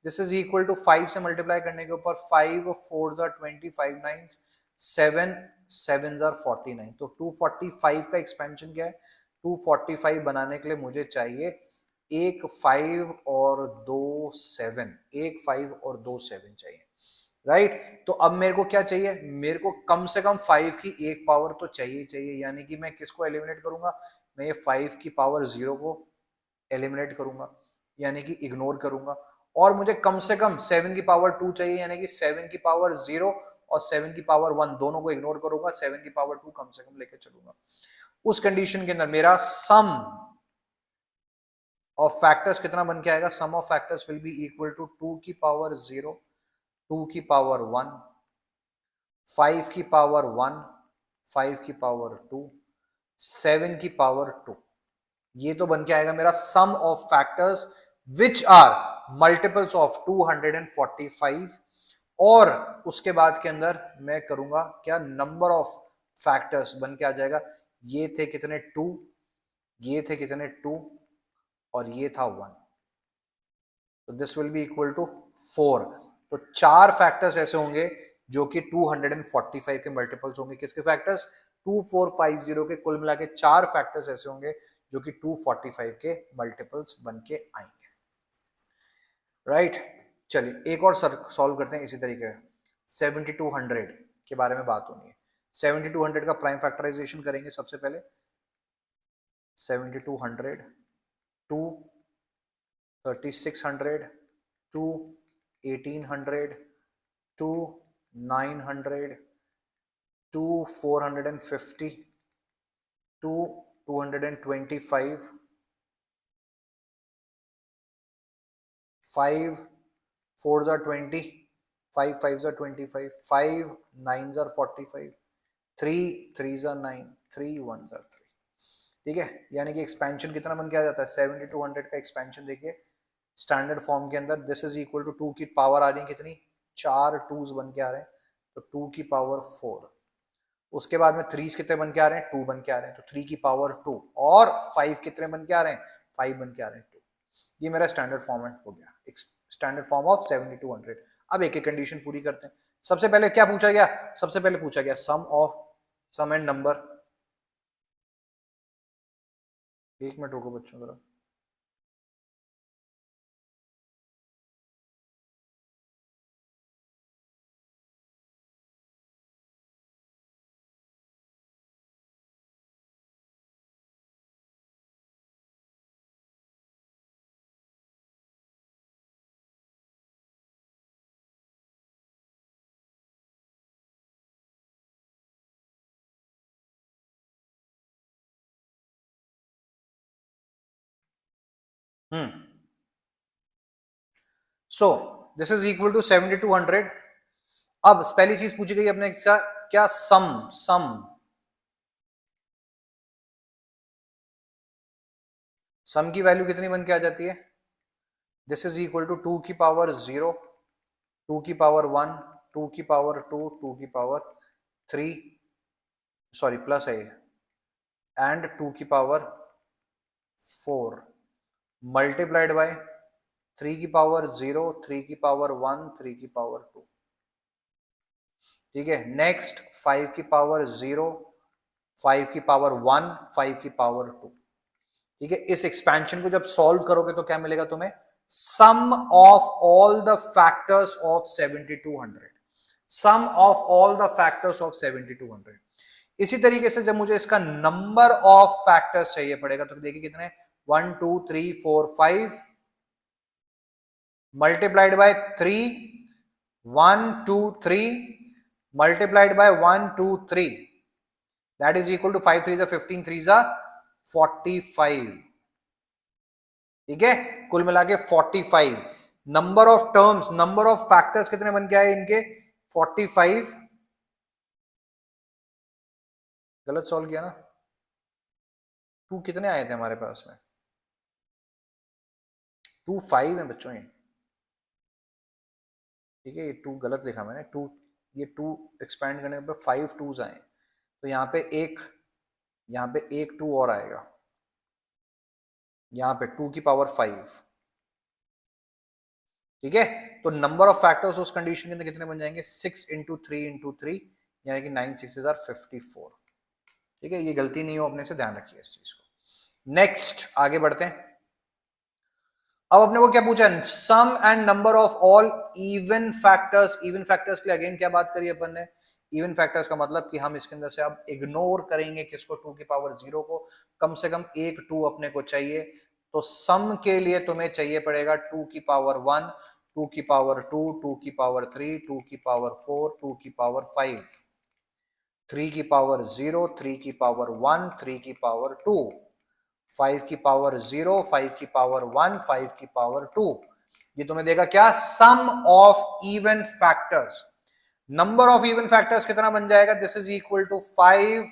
दिस इज इक्वल टू 5 से मल्टीप्लाई करने के ऊपर 5 4s are 25 9s 7 7s are 49। तो 245 का एक्सपेंशन क्या है, 245 बनाने के लिए मुझे चाहिए एक 5 और 2 7, एक 5 और 2 7 चाहिए। राइट तो अब मेरे को क्या चाहिए, मेरे को कम से कम 5 की एक पावर तो चाहिए चाहिए, यानी कि मैं किसको एलिमिनेट करूंगा, मैं ये 5 की पावर 0 को एलिमिनेट करूंगा, यानी कि इग्नोर करूंगा, और मुझे कम से कम 7 की पावर 2 चाहिए, यानी कि 7 की पावर 0 और 7 की पावर 1 दोनों को इग्नोर करूंगा, 7 की पावर 2 कम से कम लेके चलूंगा। उस कंडीशन के अंदर मेरा सम ऑफ फैक्टर्स कितना बन के आएगा, sum of factors will be equal to 2 की पावर 0, 2 की पावर 1, 5 की पावर 1, 5 की पावर 2, 7 की पावर 2। ये तो बन के आएगा मेरा sum of factors which are multiples of 245, और उसके बाद के अंदर मैं करूंगा क्या, नंबर ऑफ फैक्टर्स बन के आ जाएगा, ये थे कितने 2, ये थे कितने 2, और ये था 1, तो this will be equal to 4। तो 4 फैक्टर्स ऐसे होंगे जो कि 245 के मल्टीपल्स होंगे, किसके फैक्टर्स, 2450 के, कुल मिला के 4 फैक्टर्स ऐसे होंगे जो कि 245 के मल्टीपल्स बन के आएंगे, राइट। चलिए एक और सॉल्व करते हैं इसी तरीके से। 7200 के बारे में बात होनी है, 7200 का प्राइम फैक्टराइजेशन करेंगे सबसे पहले। 7200 2 3600 2 1800 2 900 2 450 2 225 5 4s are 20, 5 5s are 25, 5 9s are 45, 3 3s are 9, 3 1s are 3। ठीक है, यानी कि एक्सपेंशन कितना बन के आ जाता है, 7200 का एक्सपेंशन देखिए स्टैंडर्ड फॉर्म के अंदर, दिस इज इक्वल टू 2 की पावर आ रही है कितनी, 4 2s बन के आ रहे हैं, तो 2 की पावर 4, उसके बाद में 3s कितने बन के आ रहे हैं, 2 बन के आ रहे हैं, तो 3 की पावर 2, और 5 कितने बन के आ रहे हैं, 5 बन के आ रहे हैं 2। ये मेरा स्टैंडर्ड फॉर्मेट हो गया, स्टैंडर्ड फॉर्म ऑफ 7200। अब एक एक कंडीशन पूरी करते हैं। सबसे पहले क्या पूछा गया, सबसे पहले पूछा गया सम एंड नंबर। एक मिनट रुको बच्चों जरा, so this is equal to 7200। अब पहली चीज पूछी गई अपने क्या, सम सम सम की वैल्यू कितनी बन के आ जाती है, दिस इज इक्वल टू 2 की पावर 0, 2 की पावर 1, 2 की पावर 2, 2 की पावर 3, सॉरी प्लस है, एंड 2 की पावर 4 मल्टीप्लाइड बाय 3 की पावर 0, 3 की पावर 1, 3 की पावर 2। ठीक है, नेक्स्ट 5 की पावर 0, 5 की पावर 1, 5 की पावर 2। ठीक है, इस एक्सपेंशन को जब सॉल्व करोगे तो क्या मिलेगा तुम्हें, sum of all the factors of 7200, sum of all the factors of 7200। इसी तरीके से जब मुझे इसका नंबर ऑफ फैक्टर्स चाहिए पड़ेगा, तो देखिए कितने, 1 2 3 4 5 multiplied by 3, 1 2 3 multiplied by 1 2 3, that is equal to 5 3s are 15, 3s are 45। ठीक है, कुल मिला के 45। Number of terms, number of factors कितने बन के आए इनके, 45। गलत सॉल्व किया ना, 2 कितने आए थे हमारे पास में, 2 5 है बच्चों ये। ठीक है, ये 2 गलत लिखा मैंने, 2 ये 2 एक्सपैंड करने पर 5 2s आए, तो यहाँ पे एक 2 और आएगा, यहाँ पे 2 की पावर 5। ठीक है, तो नंबर ऑफ फैक्टर्स उस कंडीशन के अंदर कितने बन जाएंगे, 6 इंटू 3 इंटू 3, यानी कि 9 6s are 54। ठीक है, ये गलती नहीं हो अपने से, ध्यान रखिए इस चीज को। नेक्स्ट आगे बढ़ते हैं। अब अपने को क्या पूछा है, sum and number of all even factors. Even factors के लिए अगेन क्या बात करी अपन ने, इवन फैक्टर्स का मतलब कि हम इसके अंदर से अब इग्नोर करेंगे किसको, 2 की पावर 0 को, कम से कम एक 2 अपने को चाहिए। तो सम के लिए तुम्हें चाहिए पड़ेगा 2 की पावर 1, 2 की पावर 2, 2 की पावर 3, 2 की पावर 4, 2 की पावर 5, 3 की पावर 0, 3 की पावर 1, 3 की पावर 2, 5 की पावर 0, 5 की पावर 1, 5 की पावर 2। ये तुम्हें देगा क्या, sum of even factors. Number of even factors कितना बन जाएगा, दिस इज इक्वल टू 5।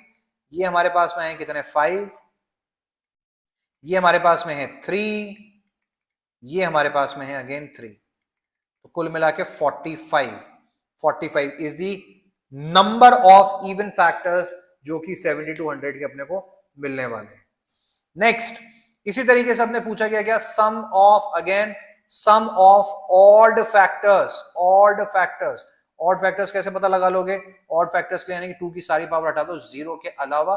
ये हमारे पास में है कितने, 5, ये हमारे पास में है 3, ये हमारे पास में है अगेन 3, तो कुल मिला के 45। 45 is the number of even factors जो कि 70 to 100 के अपने को मिलने वाले हैं। नेक्स्ट, इसी तरीके से अपने पूछा गया क्या, sum of, again sum of odd factors. Odd factors, odd factors कैसे पता लगा लोगे, ऑड फैक्टर्स के लिए यानी कि 2 की सारी पावर हटा दो 0 के अलावा,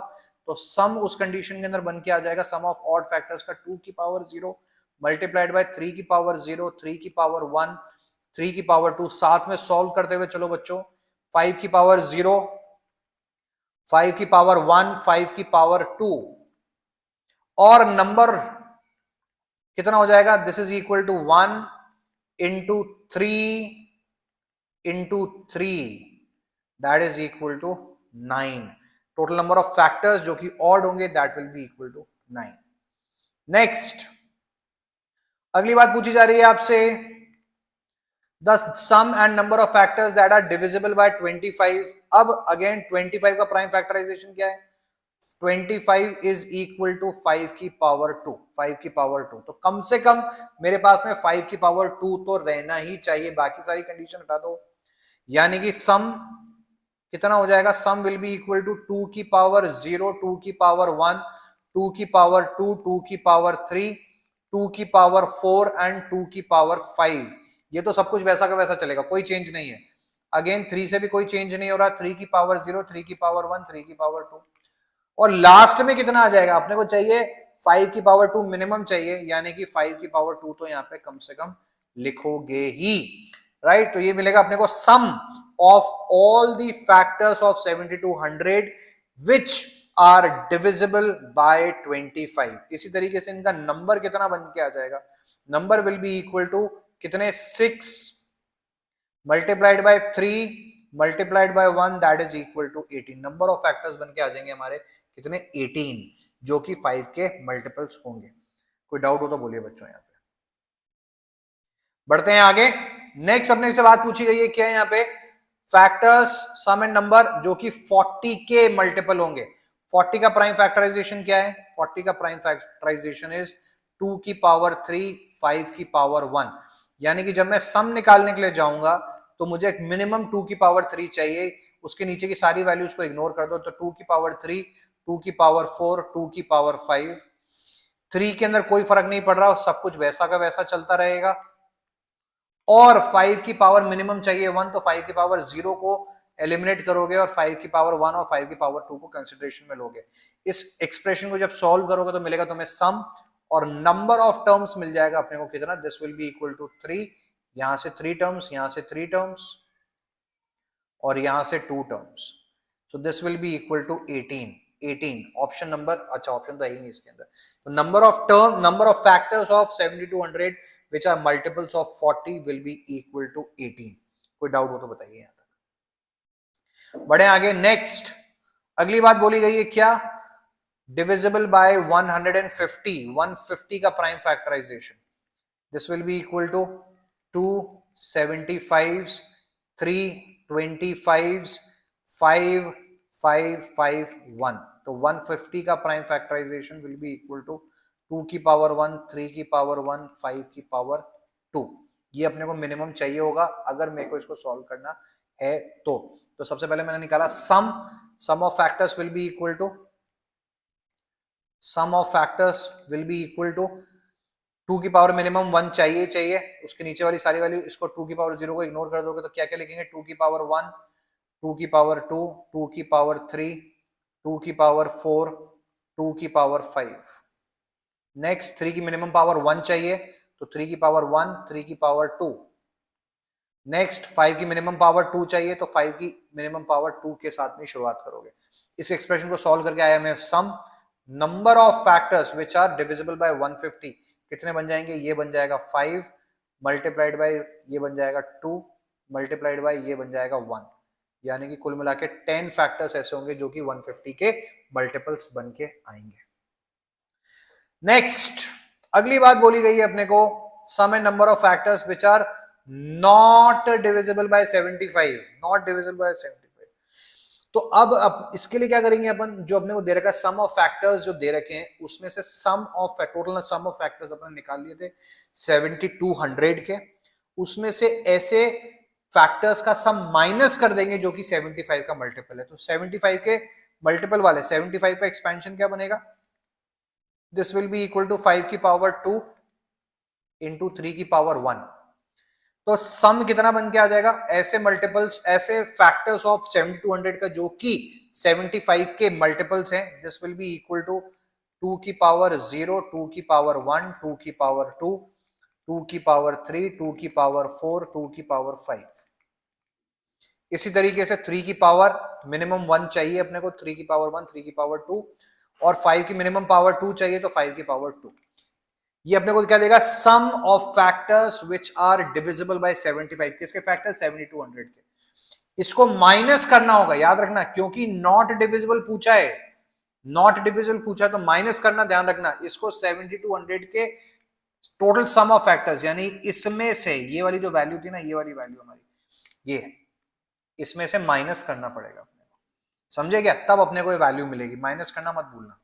तो सम उस कंडीशन के अंदर बन के आ जाएगा, सम ऑफ ऑड फैक्टर्स का 2 की पावर 0 मल्टीप्लाइड बाय 3 की पावर 0, 3 की पावर 1, 3 की पावर 2, साथ में सॉल्व करते हुए चलो बच्चों, 5 की पावर 0, 5 की पावर 1, 5 की पावर 2, और नंबर कितना हो जाएगा, this is equal to 1 into 3 into 3, that is equal to 9। Total number of factors जो कि ऑड होंगे that will be equal to 9। Next, अगली बात पूछी जा रही है आपसे, the sum and number of factors that are divisible by 25। अब अगेन 25 का प्राइम फैक्टराइजेशन क्या है, 25 इज इक्वल टू 5 की पावर 2, 5 की पावर 2, तो कम से कम मेरे पास में 5 की पावर 2 तो रहना ही चाहिए, बाकी सारी कंडीशन हटा दो। यानी कि सम कितना हो जाएगा, सम विल बी इक्वल टू 2 की पावर 0, 2 की पावर 1, 2 की पावर 2, 2 की पावर 3, 2 की पावर 4 एंड 2 की पावर 5। ये तो सब कुछ वैसा का वैसा चलेगा, कोई चेंज नहीं है। अगेन 3 से भी कोई चेंज नहीं हो रहा, 3 की पावर 0, 3 की पावर 1, 3 की पावर 2, और लास्ट में कितना आ जाएगा, अपने को चाहिए 5 की पावर 2 मिनिमम चाहिए, यानी कि 5 की पावर 2 तो यहाँ पे कम से कम लिखोगे ही, राइट। तो ये मिलेगा अपने को sum of all the factors of 70 to 100 which are divisible by 25। इसी तरीके से इनका नंबर कितना बन के आ जाएगा, number will be equal to कितने, 6 multiplied by 3 multiplied by 1 that is equal to 18। Number of factors बन के आ जाएंगे हमारे कितने, 18, जो कि 5 के मल्टीपल्स होंगे। कोई डाउट हो तो बोलिए बच्चों। यहाँ पे बढ़ते हैं आगे। नेक्स्ट अपने से बात पूछी गई है क्या है यहाँ पे, फैक्टर्स सम एंड नंबर जो कि 40 के मल्टीपल होंगे। 40 का प्राइम फैक्टराइजेशन क्या है, 40 का प्राइम फैक्टराइजेशन इज 2 की पावर 3, 5 की पावर 1। यानी कि जब मैं सम निकालने के लिए जाऊंगा तो मुझे एक मिनिमम 2 की पावर 3 चाहिए, उसके नीचे की सारी वैल्यूज को इग्नोर कर दो, तो 2 की पावर 3, 2 की पावर 4, 2 की पावर 5, 3 के अंदर कोई फर्क नहीं पड़ रहा, सब कुछ वैसा का वैसा चलता रहेगा, और 5 की पावर मिनिमम चाहिए 1, तो 5 की पावर 0 को एलिमिनेट करोगे और 5 की पावर 1 और 5 की पावर 2 को कंसिडरेशन में लोगे। इस एक्सप्रेशन को जब सॉल्व करोगे तो मिलेगा तुम्हें सम, और नंबर ऑफ टर्म्स मिल जाएगा अपने को कितना, this will be equal to 3। यहां से 3 टर्म्स, यहां से 3 टर्म्स, और यहां से 2 terms, so this will be equal to 18। 18 option number, अच्छा ऑप्शन तो है ही नहीं इसके अंदर। तो number of term, number of factors of 70 to 100 which are multiples of 40 will be equal to 18। कोई डाउट हो तो बताइए यहां तक। बढ़े आगे। नेक्स्ट अगली बात बोली गई है क्या, डिविजिबल बाय 150। 150 का prime factorisation, this will be equal to 2 75, 3 25, 5 5 5 1। तो 150 का prime factorisation will be equal to 2 की पावर 1, 3 की पावर 1, 5 की पावर 2। ये अपने को मिनिमम चाहिए होगा अगर मेरे को इसको सॉल्व करना है तो सबसे पहले मैंने निकाला sum of factors will be equal to, sum of factors will be equal to 2 की पावर मिनिमम 1 चाहिए, उसके नीचे वाली सारी वैल्यू, इसको 2 की पावर 0 को इग्नोर कर दोगे तो क्या क्या लिखेंगे, 2 की पावर 1, 2 की पावर 2, 2 की पावर 3, 2 की पावर 4, 2 की पावर 5। नेक्स्ट 3 की मिनिमम पावर 1 चाहिए, तो 3 की पावर 1, 3 की पावर 2। नेक्स्ट 5 की मिनिमम पावर 2 चाहिए, तो 5 की मिनिमम पावर 2 के साथ में शुरुआत करोगे। इस एक्सप्रेशन को सॉल्व करके आया मैं sum number of factors which are divisible by 150 कितने बन जाएंगे, ये बन जाएगा 5 मल्टीप्लाइड बाय ये बन जाएगा 2 मल्टीप्लाइड बाय ये बन जाएगा 1, यानी कि कुल मिला के 10 फैक्टर्स ऐसे होंगे जो कि 150 के मल्टीपल्स बन के आएंगे। नेक्स्ट अगली बात बोली गई है अपने को, sum and number of factors which are not divisible by 75, not divisible by 75। तो अब इसके लिए क्या करेंगे अपन, जो अपने को दे रखा है सम ऑफ फैक्टर्स जो दे रखे हैं उसमें से sum of total sum of factors अपन निकाल लिए थे 7200 के, उसमें से ऐसे फैक्टर्स का सम माइनस कर देंगे जो कि 75 का मल्टीपल है। तो 75 के मल्टीपल वाले 75 का एक्सपेंशन क्या बनेगा, this will be equal to 5 की पावर 2 इंटू 3 की पावर 1। तो सम कितना बन के आ जाएगा, ऐसे मल्टीपल्स ऐसे फैक्टर्स ऑफ 7200 का जो कि 75 के मल्टीपल्स हैं, this will be equal to 2 की पावर 0, 2 की पावर 1, 2 की पावर 2, 2 की पावर 3, 2 की पावर 4, 2 की पावर 5। इसी तरीके से 3 की पावर मिनिमम 1 चाहिए अपने को, 3 की पावर 1, 3 की पावर 2, और 5 की मिनिमम पावर 2 चाहिए तो 5 की पावर 2। ये अपने को क्या देगा, sum of factors which are divisible by 75, किसके फैक्टर्स 7200 के। इसको माइनस करना होगा, याद रखना, क्योंकि नॉट डिविजिबल पूछा है, नॉट डिविजिबल पूछा तो माइनस करना, ध्यान रखना। इसको 7200 के टोटल सम ऑफ फैक्टर्स, यानी इसमें से ये वाली जो वैल्यू थी ना, ये वाली वैल्यू हमारी, ये इसमें से माइनस करना पड़ेगा अपने को, समझे क्या, तब अपने को ये वैल्यू मिलेगी, माइनस करना मत भूलना,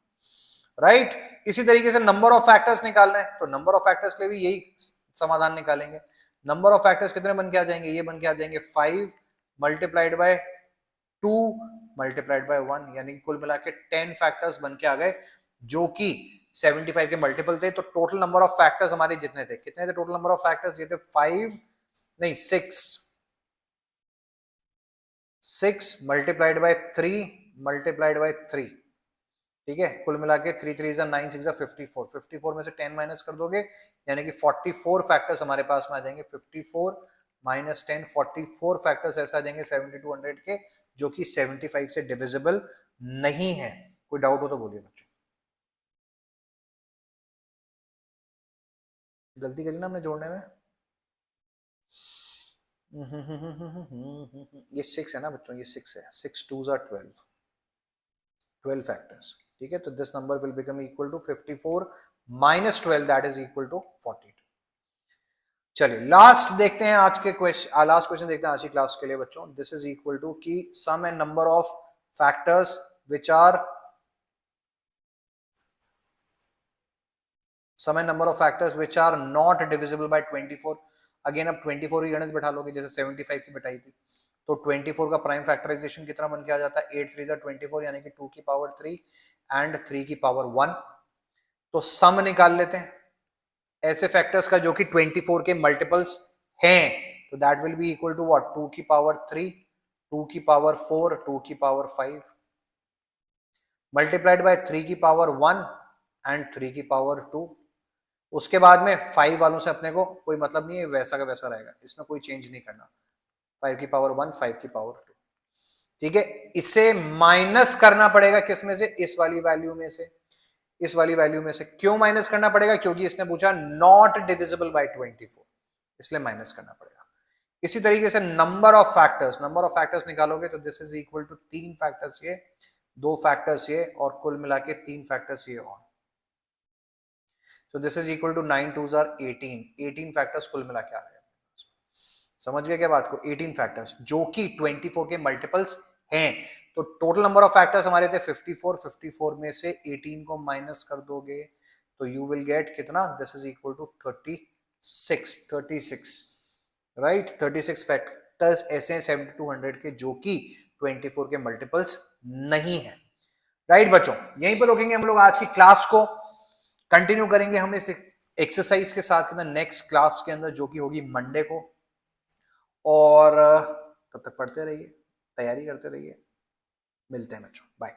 राइट। इसी तरीके से नंबर ऑफ फैक्टर्स निकालना है, तो नंबर ऑफ फैक्टर्स के लिए भी यही समाधान निकालेंगे। नंबर ऑफ फैक्टर्स कितने बन के आ जाएंगे, ये बन के आ जाएंगे 5 मल्टीप्लाइड बाय 2 मल्टीप्लाइड बाय 1, यानी कुल मिला के 10 फैक्टर्स बन के आ गए जो कि 75 के मल्टीपल थे। तो टोटल नंबर ऑफ फैक्टर्स हमारे जितने थे, कितने थे टोटल नंबर ऑफ फैक्टर्स, ये थे 5 नहीं 6 मल्टीप्लाइड बाय 3 मल्टीप्लाइड बाय 3, ठीक है। कुल मिला के 3 3 9 6 54, 54 में से 10 माइनस कर दोगे, यानी कि 44 फैक्टर्स हमारे पास में आ जाएंगे। 54 माइनस 10, 44 फैक्टर्स ऐसे आ जाएंगे 7200 के जो कि 75 से डिविजिबल नहीं है। कोई डाउट हो तो बोलिए बच्चों। गलती करी ना हमने जोड़ने में, ये 6 है ना बच्चों, ये 6 है, 6 2 12 फैक्टर्स, ठीक है। तो this number will become equal to 54 minus 12, that is equal to 42। चलिए लास्ट देखते हैं आज के क्वेश्चन, लास्ट क्वेश्चन देखते हैं आज की क्लास के लिए बच्चों। दिस इज इक्वल टू की sum and number of factors which are sum and number of factors which are not divisible by 24। Again अब 24 की गणित बैठा लोगे जैसे 75 की बैठाई थी, तो 24 का प्राइम फैक्टराइजेशन कितना बन के आ जाता है, 8 3 24, यानी कि 2 की पावर 3 एंड 3 की पावर 1। तो सम निकाल लेते हैं ऐसे फैक्टर्स का जो कि 24 के मल्टीपल्स हैं, तो that will be equal to what, 2 की पावर 3, 2 की पावर 4, 2 की पावर 5 मल्टीप्लाइड बाय 3 की पावर 1 एंड 3 की पावर 2। उसके बाद में 5 वालों से अपने को कोई मतलब नहीं है, वैसा का वैसा रहेगा, इसमें कोई चेंज नहीं करना। 5 की पावर 1, 5 की पावर 2, ठीक है। इसे माइनस करना पड़ेगा किस में से, इस वाली वैल्यू में से, इस वाली वैल्यू में से। क्यों माइनस करना पड़ेगा, क्योंकि इसने पूछा नॉट डिविजिबल बाय 24, इसलिए माइनस करना पड़ेगा। इसी तरीके से number of factors, number of factors निकालोगे तो this is equal to 3 factors ये, 2 फैक्टर्स ये, और कुल मिला के 3 फैक्टर्स ये और। So this is equal to 9 2s are 18, 18 factors कुल मिला के आ रहे हैं। समझ गए क्या बात को, 18 फैक्टर्स जो कि 24 के मल्टीपल्स हैं। तो टोटल नंबर ऑफ फैक्टर्स हमारे थे 54, 54 में से 18 को माइनस कर दोगे तो यू विल गेट कितना, this is equal to 36, right. 36 factors ऐसे हैं 7200 के जो कि 24 के मल्टीपल्स नहीं है, राइट बच्चों। यहीं पर रोकेंगे हम लोग आज की क्लास को, कंटिन्यू करेंगे हम इस एक्सरसाइज के साथ नेक्स्ट क्लास के अंदर जो कि होगी मंडे को। और तब तक पढ़ते रहिए, तैयारी करते रहिए, मिलते हैं बच्चों, बाय।